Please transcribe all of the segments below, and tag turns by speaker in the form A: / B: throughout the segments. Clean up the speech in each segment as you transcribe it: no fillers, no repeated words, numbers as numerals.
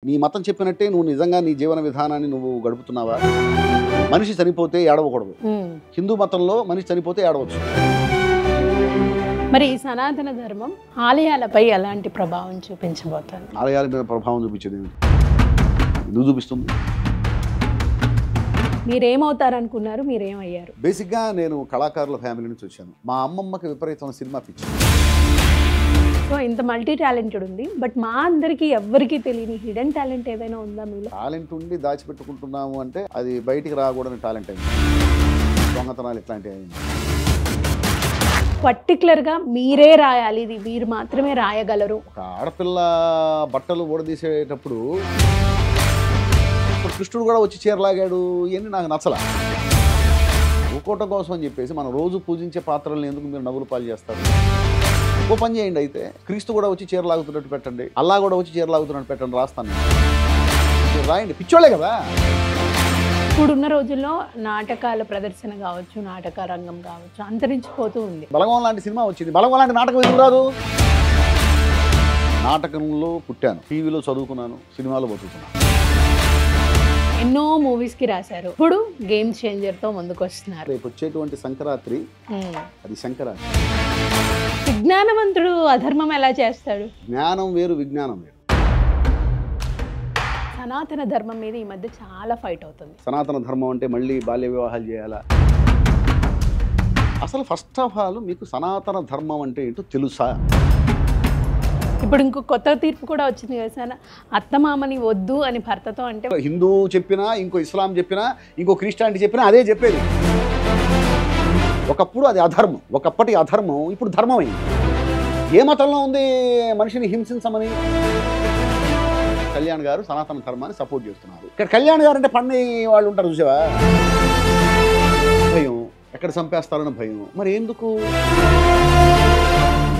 A: నీ మతం చెప్పినట్టే నువ్వు నిజంగా నీ జీవన విధానాన్ని నువ్వు గడుపుతున్నావా? మనిషి చనిపోతే ఏడవకూడదు. హిందూ మతంలో మనిషి చనిపోతే ఏడవచ్చు.
B: మరి ఈ సనాతన ధర్మం ఆలయాలపై ఎలాంటి ప్రభావం చూపించబోతోంది?
A: ఆలయాల మీద ప్రభావం చూపించేది ఎందుకు చూపిస్తుంది?
B: మీరేమవుతారనుకున్నారు, మీరేమయ్యారు?
A: బేసిక్గా నేను కళాకారుల ఫ్యామిలీ నుంచి వచ్చాను. మా అమ్మమ్మకి విపరీతమైన సినిమా పిచ్చి.
B: సో ఇంత మల్టీ టాలెంటెడ్ ఉంది, బట్ మా అందరికీ ఎవ్వరికీ తెలియని హిడెన్ టాలెంట్ ఏదైనా ఉందా మీలో?
A: టాలెంట్ ఉండి దాచిపెట్టుకుంటున్నాము అంటే అది బయటికి రాకూడని టాలెంట్ అయింది. దొంగతనాలు ఇట్లాంటివి అయింది.
B: పర్టికులర్గా మీరే రాయాలి, ఇది మీరు మాత్రమే రాయగలరు.
A: ఒక ఆడపిల్ల బట్టలు ఊడదీసేటప్పుడు కృష్ణుడు కూడా వచ్చి చీరలాగాడు, ఇవన్నీ నాకు నచ్చలా. ఊకోటం కోసం అని చెప్పేసి మనం రోజు పూజించే పాత్రలను ఎందుకు మీరు నవ్వులు పాలు చేస్తారు? ఓ పని చేయండి, అయితే క్రీస్తు కూడా వచ్చి చీరలాగుతున్నట్టు పెట్టండి, అల్లా కూడా వచ్చి చీరలాగుతున్నట్టు పెట్టండి, రాస్తాను. రాయండి, పిచ్చోళ్ళే కదా.
B: ఇప్పుడున్న రోజుల్లో నాటకాల ప్రదర్శన కావచ్చు, నాటక రంగం కావచ్చు, అంతరించిపోతూ ఉంది.
A: బలగం లాంటి సినిమా వచ్చింది, బలగం లాంటి నాటకం ఎందుకు రాదు? నాటకంలో పుట్టాను, టీవీలో చదువుకున్నాను, సినిమాలో బతుకుతున్నాను.
B: ఎన్నో మూవీస్కి రాశారు. ఇప్పుడు గేమ్ చేంజర్తో ముందుకు వస్తున్నారు.
A: రేపు వచ్చేటువంటి సంక్రాంతి, అది సంక్రాంతి.
B: విజ్ఞానవంతుడు అధర్మం ఎలా చేస్తాడు?
A: జ్ఞానం వేరు, విజ్ఞానం వేరు.
B: సనాతన ధర్మం మీద ఈ మధ్య చాలా ఫైట్ అవుతుంది.
A: సనాతన ధర్మం అంటే మళ్ళీ బాల్య వివాహాలు చేయాలా? అసలు ఫస్ట్ ఆఫ్ ఆల్ మీకు సనాతన ధర్మం అంటే ఏంటో తెలుసా?
B: ఇప్పుడు ఇంకో కొత్త తీర్పు కూడా వచ్చింది కదా సార్, అత్తమామని వద్దు అని భర్తతో అంటే.
A: హిందూ చెప్పినా, ఇంకో ఇస్లాం చెప్పినా, ఇంకో క్రిస్టియానిటీ చెప్పినా అదే చెప్పేది. ఒకప్పుడు అది అధర్మం, ఒకప్పటి అధర్మం ఇప్పుడు ధర్మం అయింది. ఏ మతంలో ఉంది మనిషిని హింసించమని? కళ్యాణ్ గారు సనాతన ధర్మాన్ని సపోర్ట్ చేస్తున్నారు. ఇక్కడ కళ్యాణ్ గారు అంటే పన్ని వాళ్ళు ఉంటారు చూసావా, భయం, ఎక్కడ చంపేస్తారని భయం. మరి ఎందుకు?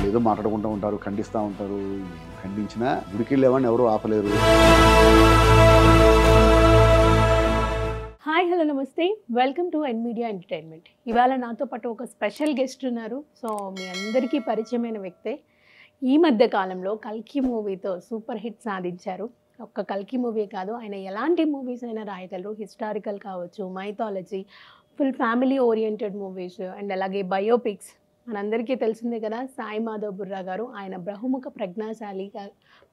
A: ఏదో మాట్లాడుకుంటూ ఉంటారు, ఖండిస్తూ ఉంటారు. ఖండించినా గుడికెళ్ళేవాడిని ఎవరు ఆపలేరు.
B: హాయ్, హలో, నమస్తే, welcome to N media entertainment. ఇవాళ నాతో పాటు ఒక స్పెషల్ గెస్ట్ ఉన్నారు. సో మీ అందరికీ పరిచయమైన వ్యక్తే. ఈ మధ్య కాలంలో కల్కి మూవీతో సూపర్ హిట్ సాధించారు. ఒక్క కల్కి మూవీ కాదు, ఆయన ఎలాంటి మూవీస్ అయినా రాయగలరు. హిస్టారికల్ కావచ్చు, mythology, full family oriented movies, and అలాగే బయోపిక్స్. మనందరికీ తెలిసిందే కదా, సాయి మాధవ్ బుర్రా గారు. ఆయన బహుముఖ ప్రజ్ఞాశాలిగా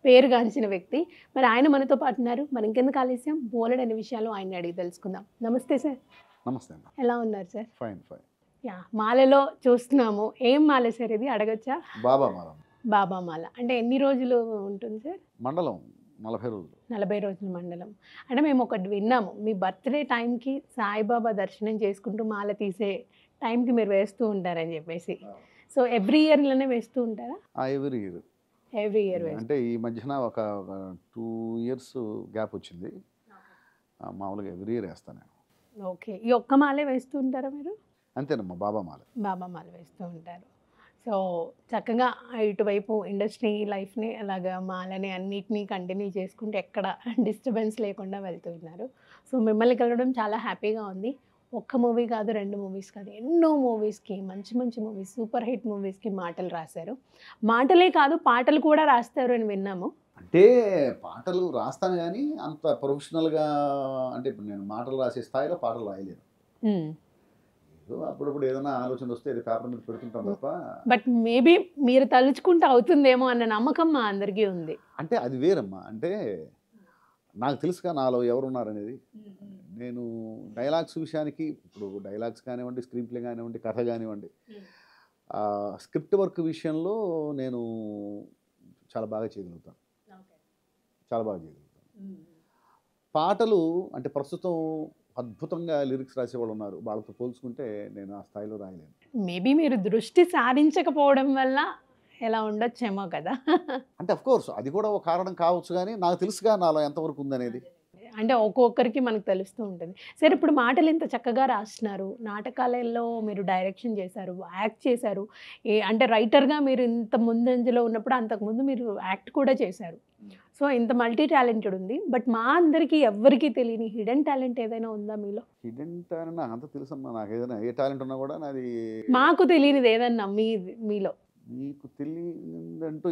B: పేరుగాంచిన వ్యక్తి. మరి ఆయన మనతో పాటు ఉన్నారు. మరి ఇంకెందుకు ఆలస్యం, బోలెడని విషయాలు ఆయన అడిగి తెలుసుకుందాం. నమస్తే సార్.
A: నమస్తే అన్న.
B: ఎలా ఉన్నారు సార్?
A: Fine fine.
B: యా, మాలలో చూస్తున్నాము. ఏం మాల సార్ ఇది, అడగచ్చా?
A: బాబా మాల.
B: బాబా మాల అంటే ఎన్ని రోజులు ఉంటుంది సార్?
A: మండలం 40 రోజులు.
B: 40 రోజుల మండలం. అంటే మేము ఒకటి విన్నాము, మీ బర్త్డే టైంకి సాయిబాబా దర్శనం చేసుకుంటూ మాల తీసే టైంకి మీరు వేస్తూ ఉంటారని చెప్పేసి. సో ఎవ్రీ ఇయర్లోనే వేస్తూ ఉంటారా?
A: Every year.
B: ఎవ్రీ ఇయర్
A: అంటే ఈ మధ్యన ఒక 2 ఇయర్స్ గ్యాప్ వచ్చింది. మామూలుగా ఎవ్రీ ఇయర్ వేస్తాను నేను.
B: ఓకే, ఈ ఒక్క మాలే వేస్తూ ఉంటారా మీరు?
A: అంతేనమ్మా, బాబా మాల.
B: బాబా మాల వేస్తూ ఉంటారు. సో చక్కగా ఇటువైపు ఇండస్ట్రీ లైఫ్ని అలాగా మాలని అన్నిటినీ కంటిన్యూ చేసుకుంటూ ఎక్కడ డిస్టర్బెన్స్ లేకుండా వెళ్తూ ఉన్నారు. సో మిమ్మల్ని కలవడం చాలా హ్యాపీగా ఉంది. ఒక్క మూవీ కాదు, 2 మూవీస్ కాదు, ఎన్నో మూవీస్కి, మంచి మంచి మూవీస్, సూపర్ హిట్ మూవీస్కి మాటలు రాశారు. మాటలే కాదు, పాటలు కూడా రాస్తారు అని విన్నాము.
A: అంటే పాటలు రాస్తాను కానీ అంత ప్రొఫెషనల్గా, అంటే ఇప్పుడు నేను మాటలు రాసే స్థాయిలో పాటలు రాయలేను. అప్పుడప్పుడు ఏదైనా ఆలోచన వస్తే ఇది పేపర్ మీద పెడుతుంటాం తప్ప.
B: బట్ మేబీ మీరు తలుచుకుంటే అవుతుందేమో అన్న నమ్మకం మా అందరికీ ఉంది.
A: అంటే అది వేరమ్మా. అంటే నాకు తెలుసుగా నాలో ఎవరున్నారనేది. నేను డైలాగ్స్ విషయానికి, ఇప్పుడు డైలాగ్స్ కానివ్వండి, స్క్రీన్ ప్లే కానివ్వండి, కథ కానివ్వండి, స్క్రిప్ట్ వర్క్ విషయంలో నేను చాలా బాగా చేయగలుగుతాను, చాలా బాగా చేయగలుగుతాను. పాటలు అంటే ప్రస్తుతం అద్భుతంగా లిరిక్స్ రాసేవాళ్ళు ఉన్నారు, వాళ్ళతో పోల్చుకుంటే నేను ఆ స్థాయిలో రాయలేను.
B: మేబీ మీరు దృష్టి సారించకపోవడం వల్ల ఎలా ఉండొచ్చేమో కదా.
A: అంటే అఫ్కోర్స్ అది కూడా ఒక కారణం కావచ్చు, కానీ నాకు తెలుసుగా నాలో ఎంతవరకు ఉందనేది.
B: అంటే ఒక్కొక్కరికి మనకు తెలుస్తూ ఉంటుంది. సరే, ఇప్పుడు మాటలు ఇంత చక్కగా రాస్తున్నారు, నాటకాలలో మీరు డైరెక్షన్ చేశారు, యాక్ట్ చేశారు, అంటే రైటర్గా మీరు ఇంత ముందంజలో ఉన్నప్పుడు అంతకుముందు మీరు యాక్ట్ కూడా చేశారు. సో ఇంత మల్టీ టాలెంటెడ్ ఉంది, బట్ మా అందరికీ ఎవ్వరికీ తెలియని హిడెన్ టాలెంట్ ఏదైనా ఉందా మీలో?
A: హిడెన్ టాలెంట్ నాకు అంత తెలుసమ్మా. నాకు ఏదైనా ఏ టాలెంట్ ఉన్నా కూడా నాది,
B: మాకు తెలియనిది ఏదన్నా మీలో.
A: మీకు తెలియదంటూ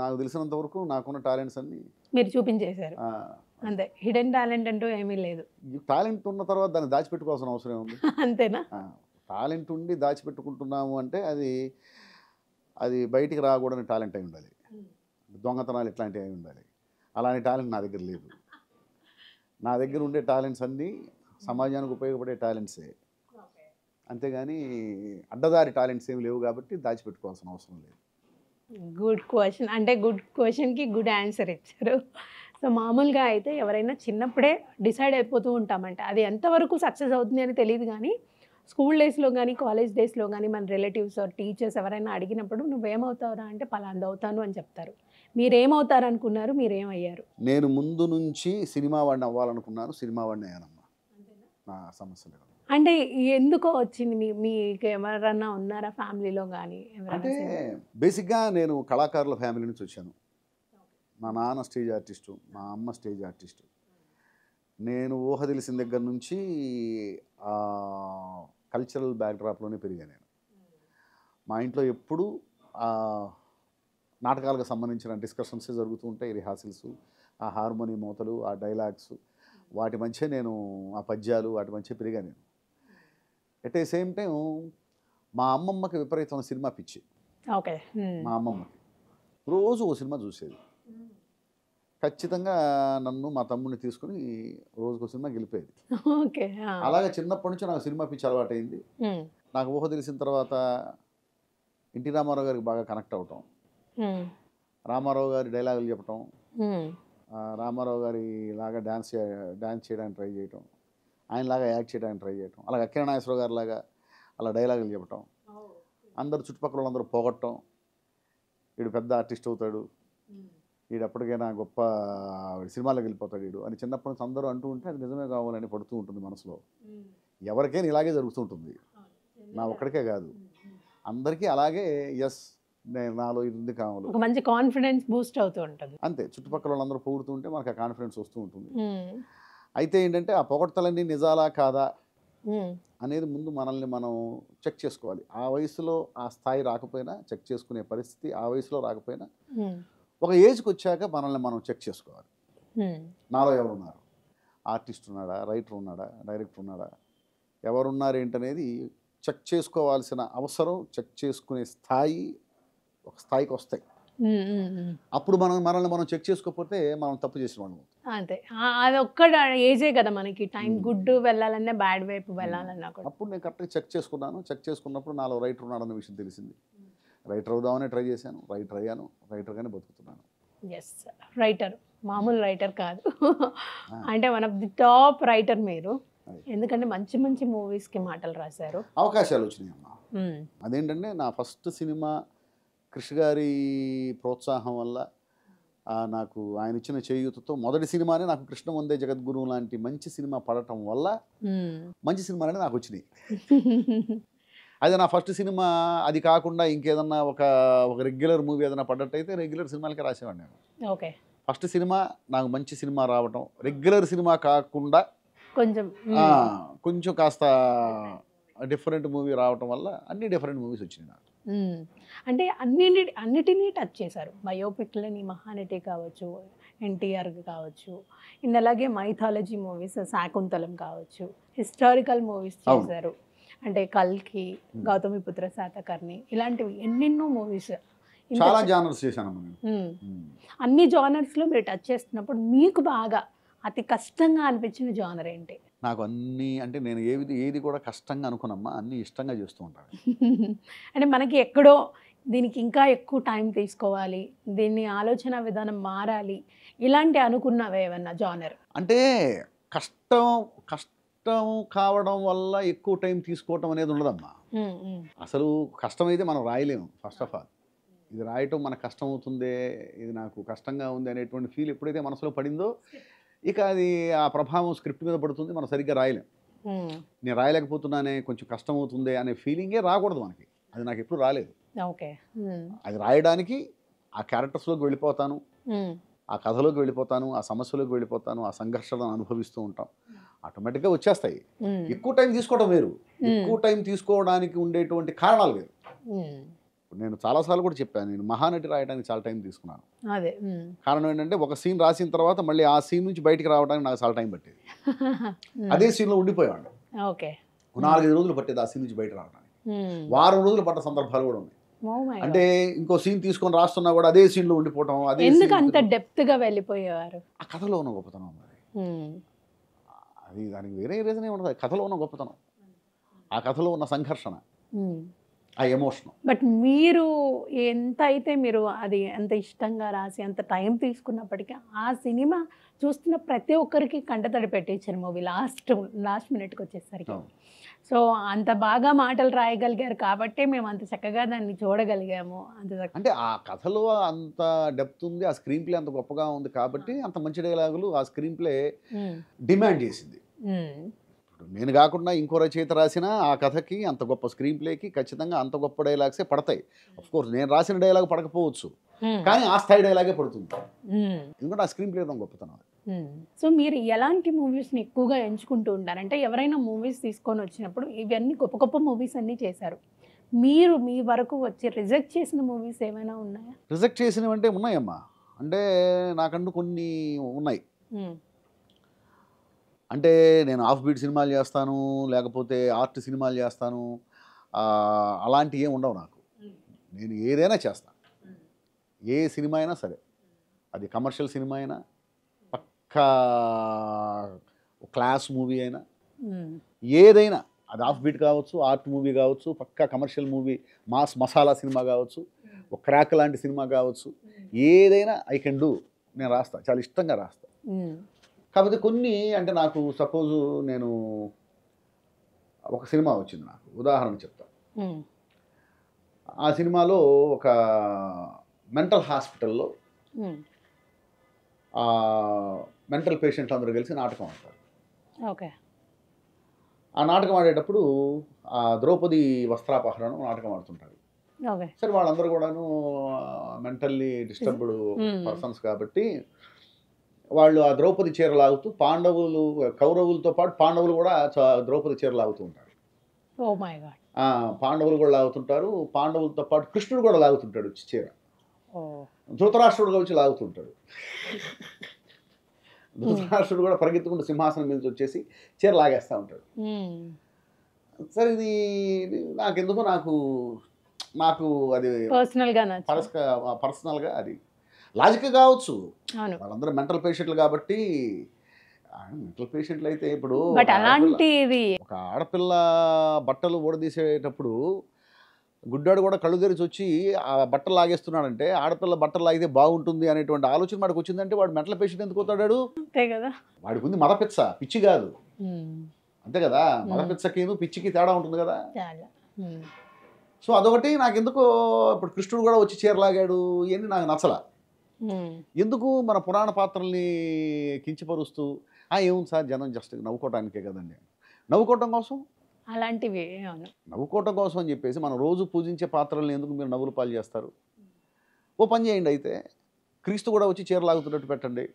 A: నాకు తెలిసినంత వరకు నాకున్న టాలెంట్స్ అన్నీ
B: మీరు చూపించేశారు అంతే. హిడెన్ టాలెంట్ అంటూ ఏమీ లేదు.
A: టాలెంట్ ఉన్న తర్వాత దాన్ని దాచిపెట్టుకోవాల్సిన అవసరం ఉంది.
B: అంతేనా?
A: టాలెంట్ ఉండి దాచిపెట్టుకుంటున్నాము అంటే అది బయటికి రాకూడని టాలెంట్ అయి ఉండాలి. దొంగతనాలు ఇట్లాంటివి అయి ఉండాలి. అలాంటి టాలెంట్ నా దగ్గర లేదు. నా దగ్గర ఉండే టాలెంట్స్ అన్నీ సమాజానికి ఉపయోగపడే టాలెంట్సే, అంతేగాని అడ్డదారి టాలెంట్స్ ఏమి లేవు కాబట్టి దాచిపెట్టుకోవాల్సిన అవసరం లేదు.
B: Good question. అంటే గుడ్ క్వశ్చన్కి గుడ్ ఆన్సర్ ఇచ్చారు. సో మామూలుగా అయితే ఎవరైనా చిన్నప్పుడే డిసైడ్ అయిపోతూ ఉంటామంట. అది ఎంతవరకు సక్సెస్ అవుతుంది అని తెలియదు, కానీ స్కూల్ డేస్లో కానీ కాలేజ్ డేస్లో కానీ మన రిలేటివ్స్ టీచర్స్ ఎవరైనా అడిగినప్పుడు నువ్వేమవుతావురా అంటే పలాంది అవుతాను అని చెప్తారు. మీరేమవుతారు అనుకున్నారు? మీరేమయ్యారు?
A: నేను ముందు నుంచి సినిమా వాడిని అవ్వాలనుకున్నాను, సినిమా వాడిని అయ్యానమ్మా. నా సమస్య లేదు.
B: అంటే ఎందుకో వచ్చింది? మీకు ఎవరన్నా ఉన్నారా ఫ్యామిలీలో కానీ?
A: అంటే బేసిక్గా నేను కళాకారుల ఫ్యామిలీ నుంచి వచ్చాను. మా నాన్న స్టేజ్ ఆర్టిస్టు, మా అమ్మ స్టేజ్ ఆర్టిస్టు. నేను ఊహ తెలిసిన దగ్గర నుంచి కల్చరల్ బ్యాక్డ్రాప్లోనే పెరిగాను నేను. మా ఇంట్లో ఎప్పుడూ నాటకాలకు సంబంధించిన డిస్కషన్స్ జరుగుతూ ఉంటాయి, రిహార్సల్స్, ఆ హార్మోని మోతలు, ఆ డైలాగ్స్, వాటి మధ్య నేను ఆ పద్యాలు వాటి మధ్య పెరిగాను నేను. ఎట్ ఏ సేమ్ టైం మా అమ్మమ్మకి విపరీతమైన సినిమా పిచ్చి.
B: ఓకే.
A: మా అమ్మమ్మకి రోజు ఓ సినిమా చూసేది. ఖచ్చితంగా నన్ను మా తమ్ముడిని తీసుకుని రోజుకో సినిమా గెలిపేది.
B: ఓకే.
A: అలాగే చిన్నప్పటి నుంచి నాకు సినిమా పిచ్చి అలవాటైంది. నాకు ఊహ తెలిసిన తర్వాత ఎన్టీ రామారావు గారికి బాగా కనెక్ట్ అవటం, రామారావు గారి డైలాగులు చెప్పటం, రామారావు గారి లాగా డ్యాన్స్ చేయడానికి ట్రై చేయటం, ఆయనలాగా యాక్ట్ చేయడానికి ట్రై చేయటం, అలాగే అక్కినేని నాగేశ్వరరావు గారి లాగా అలా డైలాగులు చెప్పటం, అందరు చుట్టుపక్కల వాళ్ళందరూ పోగొట్టడం, వీడు పెద్ద ఆర్టిస్ట్ అవుతాడు, వీడు ఎప్పటికైనా గొప్ప సినిమాలోకి వెళ్ళిపోతాడు వీడు అని చిన్నప్పటి నుంచి అందరూ అంటూ ఉంటే అది నిజమే కావాలని పడుతూ ఉంటుంది మనసులో. ఎవరికైనా ఇలాగే జరుగుతూ ఉంటుంది, నా ఒక్కడికే కాదు, అందరికీ అలాగే. ఎస్, నేను నాలో ఇది కావాలి,
B: ఒక మంచి కాన్ఫిడెన్స్ బూస్ట్ అవుతూ ఉంటుంది.
A: అంతే. చుట్టుపక్కల వాళ్ళందరూ పొగుడుతూ ఉంటే మనకు ఆ కాన్ఫిడెన్స్ వస్తూ ఉంటుంది. అయితే ఏంటంటే ఆ పొగడ్తలన్నీ నిజాలా కాదా అనేది ముందు మనల్ని మనం చెక్ చేసుకోవాలి. ఆ వయసులో ఆ స్థాయి రాకపోయినా చెక్ చేసుకునే పరిస్థితి ఆ వయసులో రాకపోయినా ఒక ఏజ్కి వచ్చాక మనల్ని మనం చెక్ చేసుకోవాలి. నాలో ఎవరున్నారు, ఆర్టిస్ట్ ఉన్నాడా, రైటర్ ఉన్నాడా, డైరెక్టర్ ఉన్నాడా, ఎవరున్నారు ఏంటనేది చెక్ చేసుకోవాల్సిన అవసరం, చెక్ చేసుకునే స్థాయి ఒక స్థాయికి వస్తాయి. అప్పుడు మనల్ని మనం చెక్ చేసుకోకపోతే మనం తప్పు చేసిన వాళ్ళం.
B: అంతే. అది ఒక్క ఏజే కదా మనకి, టైం గుడ్ వెళ్ళాలన్నా బ్యాడ్ వైపు వెళ్ళాలన్నా కూడా.
A: అప్పుడు నేను కరెక్ట్గా చెక్ చేసుకున్నాను. చెక్ చేసుకున్నప్పుడు నాలో రైటర్ ఉన్నాడన్న విషయం తెలిసింది. రైటర్ అవుదామనే ట్రై చేశాను, రైటర్ అయ్యాను, రైటర్గానే బతుకుతున్నాను.
B: ఎస్, రైటర్, మామూలు రైటర్ కాదు. అంటే one of the top writer మీరు. ఎందుకంటే మంచి మంచి మూవీస్కి మాటలు రాశారు,
A: అవకాశాలు వచ్చినాయి అమ్మా. అదేంటంటే నా ఫస్ట్ సినిమా కృషి గారి ప్రోత్సాహం వల్ల, నాకు ఆయన ఇచ్చిన చేయూతతో మొదటి సినిమానే నాకు కృష్ణ వందే జగద్గురు లాంటి మంచి సినిమా పడటం వల్ల మంచి సినిమాలనే నాకు వచ్చినాయి. అది నా ఫస్ట్ సినిమా. అది కాకుండా ఇంకేదన్నా ఒక రెగ్యులర్ మూవీ ఏదైనా పడ్డట్టయితే రెగ్యులర్ సినిమాలకే రాసేవాడిని నేను.
B: ఓకే.
A: ఫస్ట్ సినిమా నాకు మంచి సినిమా రావటం, రెగ్యులర్ సినిమా కాకుండా కొంచెం కాస్త డిఫరెంట్ మూవీ రావటం వల్ల అన్ని డిఫరెంట్ మూవీస్ వచ్చినాయి నాకు.
B: అంటే అన్నిటినీ టచ్ చేశారు. బయోపిక్లని, మహానటి కావచ్చు, ఎన్టీఆర్ కావచ్చు, అండ్ అలాగే మైథాలజీ మూవీస్ శాకుంతలం కావచ్చు, హిస్టారికల్ మూవీస్ చేశారు. అంటే కల్కి, గౌతమిపుత్ర శాతకర్ణి, ఇలాంటివి ఎన్నెన్నో మూవీస్,
A: చాలా జానర్స్ చేశాను.
B: అన్ని జానర్స్లో మీరు టచ్ చేస్తున్నప్పుడు మీకు బాగా అతి కష్టంగా అనిపించిన జానర్ ఏంటి?
A: నాకు అన్నీ అంటే నేను ఏది కూడా కష్టంగా అనుకున్నమ్మా, అన్నీ ఇష్టంగా చేస్తూ ఉంటాను.
B: అంటే మనకి ఎక్కడో దీనికి ఇంకా ఎక్కువ టైం తీసుకోవాలి, దీన్ని ఆలోచన విధానం మారాలి, ఇలాంటి అనుకున్నవే ఏమన్నా జానర్?
A: అంటే కష్టం కావడం వల్ల ఎక్కువ టైం తీసుకోవటం అనేది ఉండదమ్మా. అసలు కష్టమైతే మనం రాయలేము. ఫస్ట్ ఆఫ్ ఆల్ ఇది రాయటం మనకు కష్టం అవుతుందే, ఇది నాకు కష్టంగా ఉంది అనేటువంటి ఫీల్ ఎప్పుడైతే మనసులో పడిందో ఇక అది ఆ ప్రభావం స్క్రిప్ట్ మీద పడుతుంది, మనం సరిగ్గా రాయలేం. నేను రాయలేకపోతున్నానే, కొంచెం కష్టం అవుతుంది అనే ఫీలింగే రాకూడదు మనకి. అది నాకు ఎప్పుడు రాలేదు.
B: ఓకే.
A: అది రాయడానికి ఆ క్యారెక్టర్స్లోకి వెళ్ళిపోతాను, ఆ కథలోకి వెళ్ళిపోతాను, ఆ సమస్యలోకి వెళ్ళిపోతాను, ఆ సంఘర్షణను అనుభవిస్తూ ఉంటాం, ఆటోమేటిక్గా వచ్చేస్తాయి. ఎక్కువ టైం తీసుకోవడం వేరు, ఎక్కువ టైం తీసుకోవడానికి ఉండేటువంటి కారణాలు వేరు. నేను చాలాసార్లు కూడా చెప్పాను, నేను మహానటి రాయడానికి చాలా టైం తీసుకున్నాను.
B: అదే
A: కారణం ఏంటంటే ఒక సీన్ రాసిన తర్వాత మళ్ళీ ఆ సీన్ నుంచి బయటికి రావడానికి నాకు చాలా టైం పట్టేది. అదే సీన్లో ఉండిపోయాడు.
B: ఓకే.
A: 4-5 రోజులు పట్టేది ఆ సీన్ నుంచి బయట రావడానికి. వారం రోజులు పడ్డ సందర్భాలు కూడా ఉన్నాయి. అంటే ఇంకో సీన్ తీసుకొని రాస్తున్నా కూడా అదే సీన్లో ఉండిపోవటం. అదే
B: ఎందుకు అంత డెప్త్గా వెళ్ళిపోయేవారు?
A: ఆ కథలో ఉన్న గొప్పతనం మరి. అది దానికి వేరే రీజన్ ఉండదు. కథలో ఉన్న గొప్పతనం, ఆ కథలో ఉన్న సంఘర్షణ, ఆ ఎమోషన్.
B: బట్ మీరు ఎంత అయితే మీరు అది ఎంత ఇష్టంగా రాసి అంత టైం తీసుకున్నప్పటికీ ఆ సినిమా చూస్తున్న ప్రతి ఒక్కరికి కంటతడి పెట్టించారు మూవీ లాస్ట్ మినిట్కి వచ్చేసరికి. సో అంత బాగా మాటలు రాయగలిగారు కాబట్టి మేము అంత చక్కగా దాన్ని చూడగలిగాము.
A: అంటే ఆ కథలో అంత డెప్త్ ఉంది, ఆ స్క్రీన్ ప్లే అంత గొప్పగా ఉంది కాబట్టి అంత మంచి డైలాగులు ఆ స్క్రీన్ ప్లే డిమాండ్ చేసింది. నేను కాకుండా ఇంకో రచయిత రాసిన ఆ కథకి అంత గొప్ప స్క్రీన్ ప్లేకి ఖచ్చితంగా అంత గొప్ప డైలాగ్సే పడతాయి. అఫ్ కోర్స్ నేను రాసిన డైలాగ్ పడకపోవచ్చు, కానీ ఆ స్థాయి డైలాగే పడుతుంది. ఎందుకంటే ఆ స్క్రీన్ ప్లే గొప్పతనం.
B: సో మీరు ఎలాంటి మూవీస్ని ఎక్కువగా ఎంచుకుంటూ ఉంటారు? అంటే ఎవరైనా మూవీస్ తీసుకొని వచ్చినప్పుడు ఇవన్నీ గొప్ప గొప్ప మూవీస్ అన్నీ చేశారు, మీరు మీ వరకు వచ్చి రిజెక్ట్ చేసిన మూవీస్ ఏమైనా ఉన్నాయా?
A: రిజెక్ట్ చేసినవి అంటే ఉన్నాయమ్మా. అంటే నాకంటూ కొన్ని ఉన్నాయి. అంటే నేను ఆఫ్ బీట్ సినిమాలు చేస్తాను, లేకపోతే ఆర్ట్ సినిమాలు చేస్తాను, అలాంటివి ఏమి ఉండవు నాకు. నేను ఏదైనా చేస్తాను. ఏ సినిమా అయినా సరే, అది కమర్షియల్ సినిమా అయినా, పక్కా క్లాస్ మూవీ అయినా, ఏదైనా, అది ఆఫ్ బీట్ కావచ్చు, ఆర్ట్ మూవీ కావచ్చు, పక్కా commercial movie, mass masala cinema కావచ్చు, ఒక క్రాక్ లాంటి సినిమా కావచ్చు, ఏదైనా ఐ కెన్ డూ. నేను రాస్తా, చాలా ఇష్టంగా రాస్తా. కాకపోతే కొన్ని అంటే నాకు సపోజు నేను ఒక సినిమా వచ్చింది, నాకు ఉదాహరణ చెప్తా. ఆ సినిమాలో ఒక మెంటల్ హాస్పిటల్లో మెంటల్ పేషెంట్లు అందరూ కలిసి నాటకం ఆడతారు.
B: ఓకే.
A: ఆ నాటకం ఆడేటప్పుడు ఆ ద్రౌపది వస్త్రాపహరణం నాటకం ఆడుతుంటారు. సరే వాళ్ళందరూ కూడాను మెంటల్లీ డిస్టర్బ్డ్ పర్సన్స్ కాబట్టి వాళ్ళు ఆ ద్రౌపది చీర లాగుతూ, పాండవులు కౌరవులతో పాటు పాండవులు కూడా ద్రౌపది చీర లాగుతూ ఉంటారు. పాండవులు కూడా లాగుతుంటారు, పాండవులతో పాటు కృష్ణుడు కూడా లాగుతుంటాడు చీర. ధృతరాష్ట్రుడు వచ్చి లాగుతుంటాడు. ధృతరాష్ట్రుడు కూడా పరిగెత్తుకుంటూ సింహాసనం మీద వచ్చేసి చీర లాగేస్తూ ఉంటాడు. సరే ఇది నాకెందుకో నాకు అది పర్సనల్గా అది లాజిక్ కావచ్చు. వాళ్ళందరూ మెంటల్ పేషెంట్లు కాబట్టి. మెంటల్ పేషెంట్లు అయితే ఇప్పుడు ఒక ఆడపిల్ల బట్టలు ఊడదీసేటప్పుడు గుడ్డాడు కూడా కళ్ళు తెరిచి వచ్చి ఆ బట్టలు లాగేస్తున్నాడంటే, ఆడపిల్ల బట్టలు లాగితే బాగుంటుంది అనేటువంటి ఆలోచన వాడికి వచ్చిందంటే వాడు మెంటల్ పేషెంట్ ఎందుకు అవుతాడు?
B: అంతే కదా.
A: వాడికి ఉంది మదపిచ్చ, పిచ్చి కాదు. అంతే కదా, మదపిచ్చకి పిచ్చికి తేడా ఉంటుంది కదా. సో అదొకటి నాకు ఎందుకో. ఇప్పుడు కృష్ణుడు కూడా వచ్చి చీరలాగాడు, ఇవన్నీ నాకు నచ్చలా. ఎందుకు మన పురాణ పాత్రల్ని కించపరుస్తూ ఏముంది సార్, జనం జస్ట్ నవ్వుకోవటానికే కదండి, నవ్వుకోవటం కోసం
B: అలాంటివి
A: నవ్వుకోవటం కోసం అని చెప్పేసి మనం రోజు పూజించే పాత్రల్ని ఎందుకు మీరు నవ్వులు పాలు చేస్తారు? ఓ పని చేయండి, అయితే క్రీస్తు కూడా వచ్చి చీరలాగుతున్నట్టు పెట్టండి,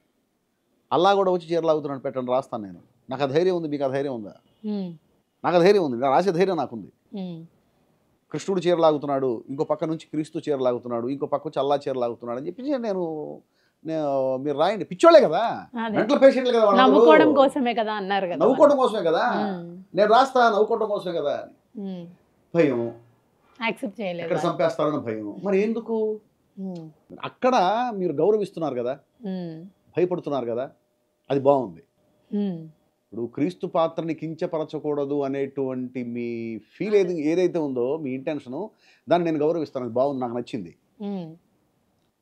A: అల్లా కూడా వచ్చి చీరలాగుతున్నట్టు పెట్టండి, రాస్తాను నేను. నాకు ఆ ధైర్యం ఉంది, మీకు ఆ ధైర్యం ఉందా? నాకు ఆ ధైర్యం ఉంది, రాసే ధైర్యం నాకుంది. కృష్ణుడు చీరలాగుతున్నాడు, ఇంకో పక్క నుంచి క్రీస్తు చీరలాగుతున్నాడు, ఇంకో పక్క వచ్చి అల్లా చీరలాగుతున్నాడు అని చెప్పి మీరు రాయండి. పిచ్చోళ్ళే కదా, మెంటల్ పేషెంట్లు కదా,
B: నవ్వుకోవడం కోసమే కదా అన్నారు కదా,
A: నవ్వుకోవడం కోసమే కదా నేను రాస్తా, నవ్వుకోవడం కోసమే కదా. భయం, ఎక్కడ చంపేస్తారన్న భయం. మరి ఎందుకు? అక్కడ మీరు గౌరవిస్తున్నారు కదా, భయపడుతున్నారు కదా, అది బాగుంది. ఇప్పుడు క్రీస్తు పాత్రని కించపరచకూడదు అనేటువంటి మీ ఫీల్ ఏదైతే ఉందో, మీ ఇంటెన్షను, దాన్ని నేను గౌరవిస్తాను, అది బాగుంది, నాకు నచ్చింది.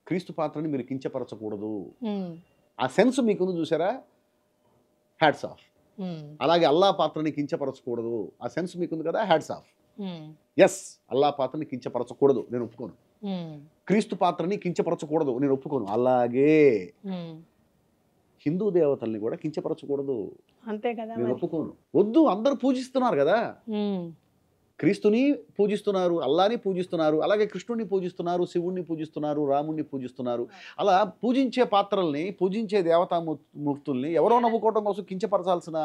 A: క్రీస్తు పాత్రని మీరు కించపరచకూడదు, ఆ సెన్స్ మీకుంది చూసారా, హ్యాట్స్ ఆఫ్. అలాగే అల్లా పాత్రని కించపరచకూడదు, ఆ సెన్స్ మీకుంది కదా, హ్యాట్స్ ఆఫ్. ఎస్, అల్లా పాత్రని కించపరచకూడదు, నేను ఒప్పుకోను. క్రీస్తు పాత్రని కించపరచకూడదు, నేను ఒప్పుకోను. అలాగే హిందూ దేవతల్ని కూడా కించపరచకూడదు,
B: అంతే కదా,
A: నేను ఒప్పుకోను. వద్దు, అందరూ పూజిస్తున్నారు కదా, క్రీస్తుని పూజిస్తున్నారు, అల్లాని పూజిస్తున్నారు, అలాగే కృష్ణుడిని పూజిస్తున్నారు, శివుణ్ణి పూజిస్తున్నారు, రాముణ్ణి పూజిస్తున్నారు. అలా పూజించే పాత్రల్ని, పూజించే దేవతామూర్తుల్ని ఎవరో నవ్వుకోవడం కోసం కించపరచాల్సిన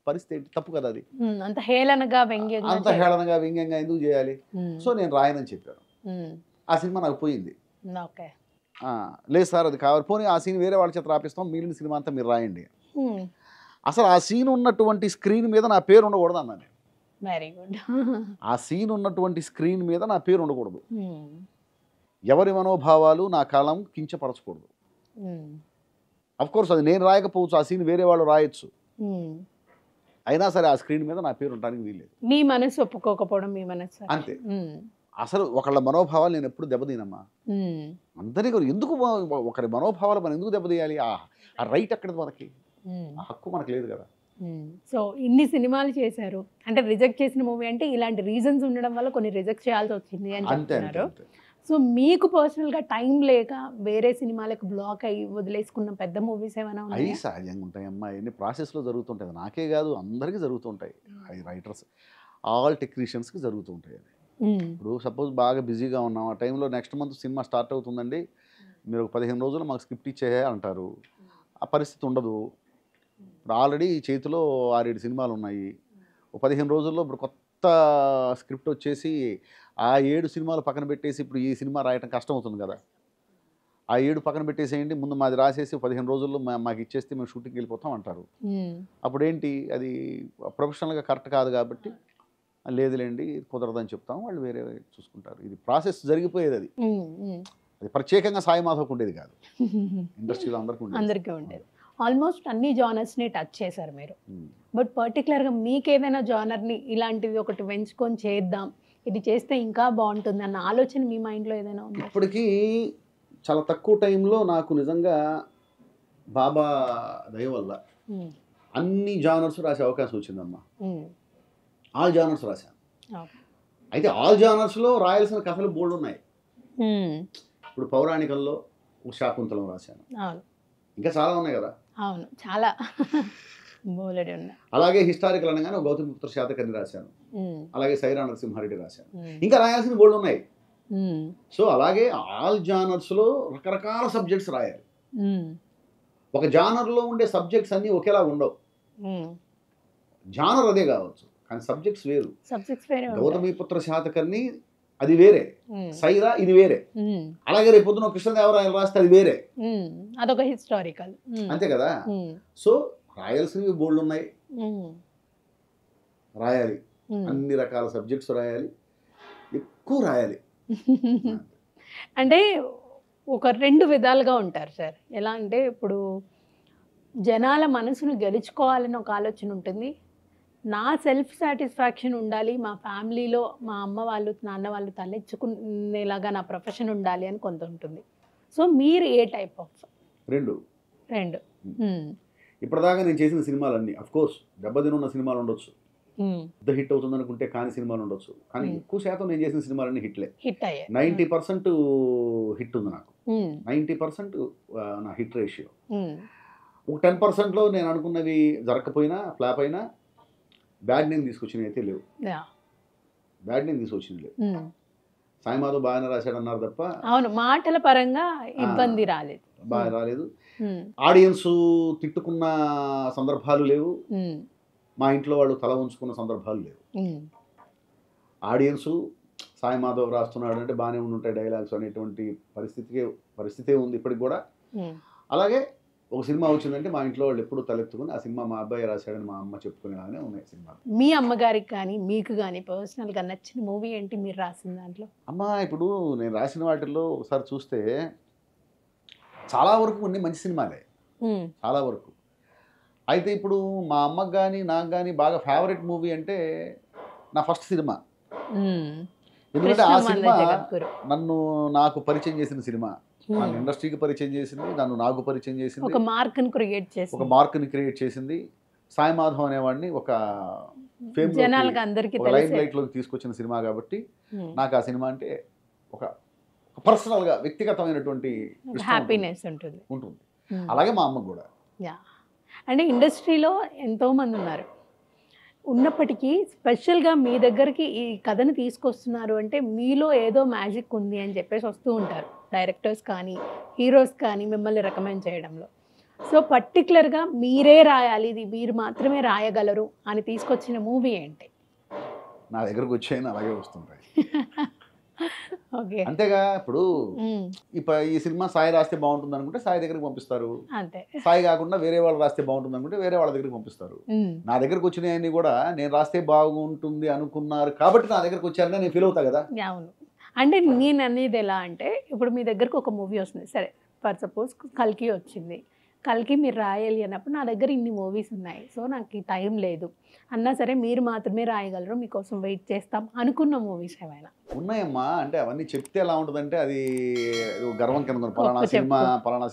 A: పరిస్థితి తప్పు కదా. అది
B: అంత హేళనగా వ్యంగ్యంగా
A: ఎందుకు చేయాలి? సో నేను రాయనని చెప్పాను. ఆ సినిమా నాకు పోయింది.
B: ఓకే.
A: లేదు సార్ అది కావాలి, పోనీ ఆ సీన్ వేరే వాళ్ళ చేత రాపిస్తాం, మిగిలిన సినిమా అంతా మీరు రాయండి. అసలు ఆ సీన్ ఉన్నటువంటి స్క్రీన్ మీద నా పేరు ఉండకూడదు అన్నా నేను.
B: Very good.
A: ఆ సీన్ ఉన్నటువంటి స్క్రీన్ మీద నా పేరు ఉండకూడదు. ఎవరి మనోభావాలు నా కలం కించపరచకూడదు. కోర్స్ అది నేను రాయకపోవచ్చు, ఆ సీన్ వేరే వాళ్ళు రాయొచ్చు, అయినా సరే ఆ స్క్రీన్ మీద నా పేరు ఉండడానికి వీల్లేదు.
B: మీ మనసు ఒప్పుకోకపోవడం మీ మనసు
A: అంతే. అసలు ఒకళ్ళ మనోభావాలు నేను ఎప్పుడు దెబ్బతీనమ్మా. అందరికీ ఎందుకు ఒకరి మనోభావాలు మనం ఎందుకు దెబ్బతీయాలి? ఆ రైట్ అక్కడ మనకి, ఆ హక్కు మనకు లేదు కదా.
B: సో ఇన్ని సినిమాలు చేశారు అంటే రిజెక్ట్ చేసిన మూవీ అంటే ఇలాంటి రీజన్స్ ఉండడం వల్ల కొన్ని రిజెక్ట్ చేయాల్సి వచ్చింది అని చెప్తున్నారు. సో మీకు పర్సనల్గా టైం లేక వేరే సినిమాలకు బ్లాక్ అయ్యి వదిలేసుకున్న పెద్ద మూవీస్ ఏమైనా ఉన్నాయి?
A: అవి సహజంగా ఉంటాయి అమ్మా, ఎన్ని ప్రాసెస్లో జరుగుతుంటాయి. నాకే కాదు అందరికీ జరుగుతుంటాయి. అవి రైటర్స్ ఆల్ టెక్నీషియన్స్కి జరుగుతుంటాయి. అది ఇప్పుడు సపోజ్ బాగా బిజీగా ఉన్నాం, ఆ టైంలో నెక్స్ట్ మంత్ సినిమా స్టార్ట్ అవుతుందండి, మీరు ఒక 15 రోజులు మాకు స్క్రిప్ట్ ఇచ్చేయ అంటారు. ఆ పరిస్థితి ఉండదు. ఇప్పుడు ఆల్రెడీ చేతిలో 6-7 సినిమాలు ఉన్నాయి. ఒక 15 రోజుల్లో ఇప్పుడు కొత్త స్క్రిప్ట్ వచ్చేసి ఆ 7 సినిమాలు పక్కన పెట్టేసి ఇప్పుడు ఈ సినిమా రాయటం కష్టం అవుతుంది కదా. ఆ 7 పక్కన పెట్టేసేయండి, ముందు మాది రాసేసి 15 రోజుల్లో మాకు ఇచ్చేస్తే మేము షూటింగ్కి వెళ్ళిపోతాం అంటారు. అప్పుడు ఏంటి, అది ప్రొఫెషనల్గా కరెక్ట్ కాదు కాబట్టి లేదులేండి కుదరదని చెప్తాం, వాళ్ళు వేరే చూసుకుంటారు. ఇది ప్రాసెస్ జరిగిపోయేది. అది అది ప్రత్యేకంగా సాయి మాధవకు ఉండేది కాదు, ఇండస్ట్రీలో అందరికీ ఉండేది.
B: ఆల్మోస్ట్ అన్ని జానర్స్ని టచ్ చేశారు మీరు. బట్ పర్టికులర్గా మీకు ఏదైనా జానర్ని ఇలాంటివి ఒకటి వెంచుకొని చేద్దాం, ఇది చేస్తే ఇంకా బాగుంటుంది అన్న ఆలోచన మీ మైండ్లో ఏదైనా ఉంది?
A: ఇప్పటికీ చాలా తక్కువ టైంలో నాకు నిజంగా బాబా దయ వల్ల అన్ని జానర్స్ రాసే అవకాశం వచ్చిందమ్మా. ఆల్ జానర్స్ రాశాను. అయితే ఆల్ జానర్స్లో రాయాల్సిన కథలు బోల్డ్ ఉన్నాయి. ఇప్పుడు పౌరాణికంలో శాకుంతలం రాశాను, ఇంకా చాలా ఉన్నాయి కదా.
B: అవును, చాలా బోలెడు ఉన్నాయి.
A: అలాగే హిస్టారికల్ అనగానే గౌతమిపుత్ర శాతకర్ణి రాశాను, అలాగే సైరా నరసింహారెడ్డి రాశాను, ఇంకా రాయాల్సిన బోల్డ్ ఉన్నాయి. సో అలాగే ఆల్ జానర్స్లో రకరకాల సబ్జెక్ట్స్ రాయాలి. ఒక జానర్లో ఉండే సబ్జెక్ట్స్ అన్నీ ఒకేలా ఉండవు. జానర్ అదే కావచ్చు కానీ సబ్జెక్ట్స్ వేరు. గౌతమిపుత్ర శాతకర్ణి అది వేరే, సైరా ఇది వేరే. అలాగే రేపు పొద్దున కృష్ణదేవరాయలు రాస్తే అది వేరే,
B: అదొక హిస్టారికల్.
A: అంతే కదా. సో రాయాల్సినవి బోల్డ్ ఉన్నాయి, రాయాలి. అన్ని రకాల సబ్జెక్ట్స్ రాయాలి, ఎక్కువ రాయాలి.
B: అంటే ఒక 2 విధాలుగా ఉంటారు సార్. ఎలా అంటే ఇప్పుడు జనాల మనసును గెలుచుకోవాలని ఒక ఆలోచన ఉంటుంది, నా సెల్ఫ్ సాటిస్ఫాక్షన్ ఉండాలి, మా ఫ్యామిలీలో మా అమ్మ వాళ్ళు నాన్న వాళ్ళు తలెచ్చుకునేలాగా నా ప్రొఫెషన్ ఉండాలి అని కొంత ఉంటుంది. సో మీరు ఏ టైప్ ఆఫ్? రెండు.
A: ఇప్పటిదాకా నేను చేసిన సినిమాలన్నీ అఫ్కోర్స్ దెబ్బతినున్న సినిమాలు ఉండొచ్చు, పెద్ద హిట్ అవుతుంది అనుకుంటే కాని సినిమాలు ఉండొచ్చు, కానీ ఎక్కువ శాతం నేను చేసిన సినిమాలన్నీ హిట్లే. 90% హిట్ ఉంది నాకు, 90% నా హిట్ రేషియో. ఒక 10%లో నేను అనుకున్నవి జరగకపోయినా ఫ్లాప్ అయినా బ్యాడ్ నేమ్ తీసుకొచ్చినవి అయితే లేవు. బ్యాడ్ నేమ్ తీసుకొచ్చింది లేవు. సాయి మాధవ్ బాగానే రాశాడు అన్నారు తప్ప
B: అవును మాటల పరంగా ఇబ్బంది రాలేదు,
A: బాగా రాలేదు. ఆడియన్స్ తిట్టుకున్న సందర్భాలు లేవు, మా ఇంట్లో వాళ్ళు తల ఉంచుకున్న సందర్భాలు లేవు. ఆడియన్స్ సాయి మాధవ్ రాస్తున్నాడు అంటే బాగానే ఉండుంటాయి డైలాగ్స్ అనేటువంటి పరిస్థితే ఉంది ఇప్పటికి కూడా. అలాగే ఒక సినిమా వచ్చిందంటే మా ఇంట్లో వాళ్ళు ఎప్పుడు తలెత్తుకుని ఆ సినిమా మా అబ్బాయి రాశాడని మా అమ్మ చెప్పుకునేలాగానే ఉన్నాయి సినిమాలు.
B: మీ అమ్మగారికి కానీ మీకు కానీ పర్సనల్గా నచ్చిన మూవీ ఏంటి మీరు రాసిన దాంట్లో?
A: అమ్మ ఇప్పుడు నేను రాసిన వాటిల్లో ఒకసారి చూస్తే చాలా వరకు కొన్ని మంచి సినిమాలే, చాలా వరకు. అయితే ఇప్పుడు మా అమ్మకు కానీ నాకు కానీ బాగా ఫేవరెట్ మూవీ అంటే నా ఫస్ట్ సినిమా. ఎందుకంటే ఆ సినిమా నాకు పరిచయం చేసిన సినిమా, నన్ను ఇండస్ట్రీకి పరిచయం చేసింది, నన్ను నాకు పరిచయం చేసింది,
B: ఒక మార్క్ని
A: క్రియేట్ చేసింది. సాయి మాధవ్ అనేవాడిని ఒక లైమ్ లైట్లోకి తీసుకొచ్చిన సినిమా కాబట్టి నాకు ఆ సినిమా అంటే ఒక పర్సనల్గా వ్యక్తిగతమైనటువంటి
B: హ్యాపీనెస్ ఉంటుంది.
A: అలాగే మా అమ్మకు కూడా.
B: అంటే ఇండస్ట్రీలో ఎంతోమంది ఉన్నారు, ఉన్నప్పటికీ స్పెషల్గా మీ దగ్గరికి ఈ కథను తీసుకొస్తున్నారు అంటే మీలో ఏదో మ్యాజిక్ ఉంది అని చెప్పేసి వస్తూ ఉంటారు డైరెక్టర్స్ కానీ హీరోస్ కానీ మిమ్మల్ని రికమెండ్ చేయడంలో. సో పర్టికులర్గా మీరే రాయాలి, ఇది మీరు మాత్రమే రాయగలరు అని తీసుకొచ్చిన మూవీ ఏంటి?
A: నా దగ్గరకు వచ్చాయని అలాగే వస్తుంటాయి.
B: ఓకే.
A: అంతేగా ఇప్పుడు ఈ సినిమా సాయి రాస్తే బాగుంటుంది అనుకుంటే సాయి దగ్గరికి పంపిస్తారు.
B: అంతే.
A: సాయి కాకుండా వేరే వాళ్ళు రాస్తే బాగుంటుంది అనుకుంటే వేరే వాళ్ళ దగ్గరికి పంపిస్తారు. నా దగ్గరికి వచ్చినాయన్నీ కూడా నేను రాస్తే బాగుంటుంది అనుకున్నారు కాబట్టి నా దగ్గరికి వచ్చారని నేను ఫీల్ అవుతా కదా.
B: అవును. అంటే నేను అనేది ఎలా అంటే ఇప్పుడు మీ దగ్గరకు ఒక మూవీ వస్తుంది, సరే ఫర్ సపోజ్ కల్కి వచ్చింది, కల్కి మీరు రాయాలి అన్నప్పుడు నా దగ్గర ఇన్ని మూవీస్ ఉన్నాయి, సో నాకు ఈ టైం లేదు అన్నా సరే మీరు మాత్రమే రాయగలరు, మీకోసం వెయిట్ చేస్తాం అనుకున్న మూవీస్ ఏమైనా
A: ఉన్నాయమ్మా. అంటే అవన్నీ చెప్తే ఎలా ఉంటుందంటే అది గర్వం కింద పలానా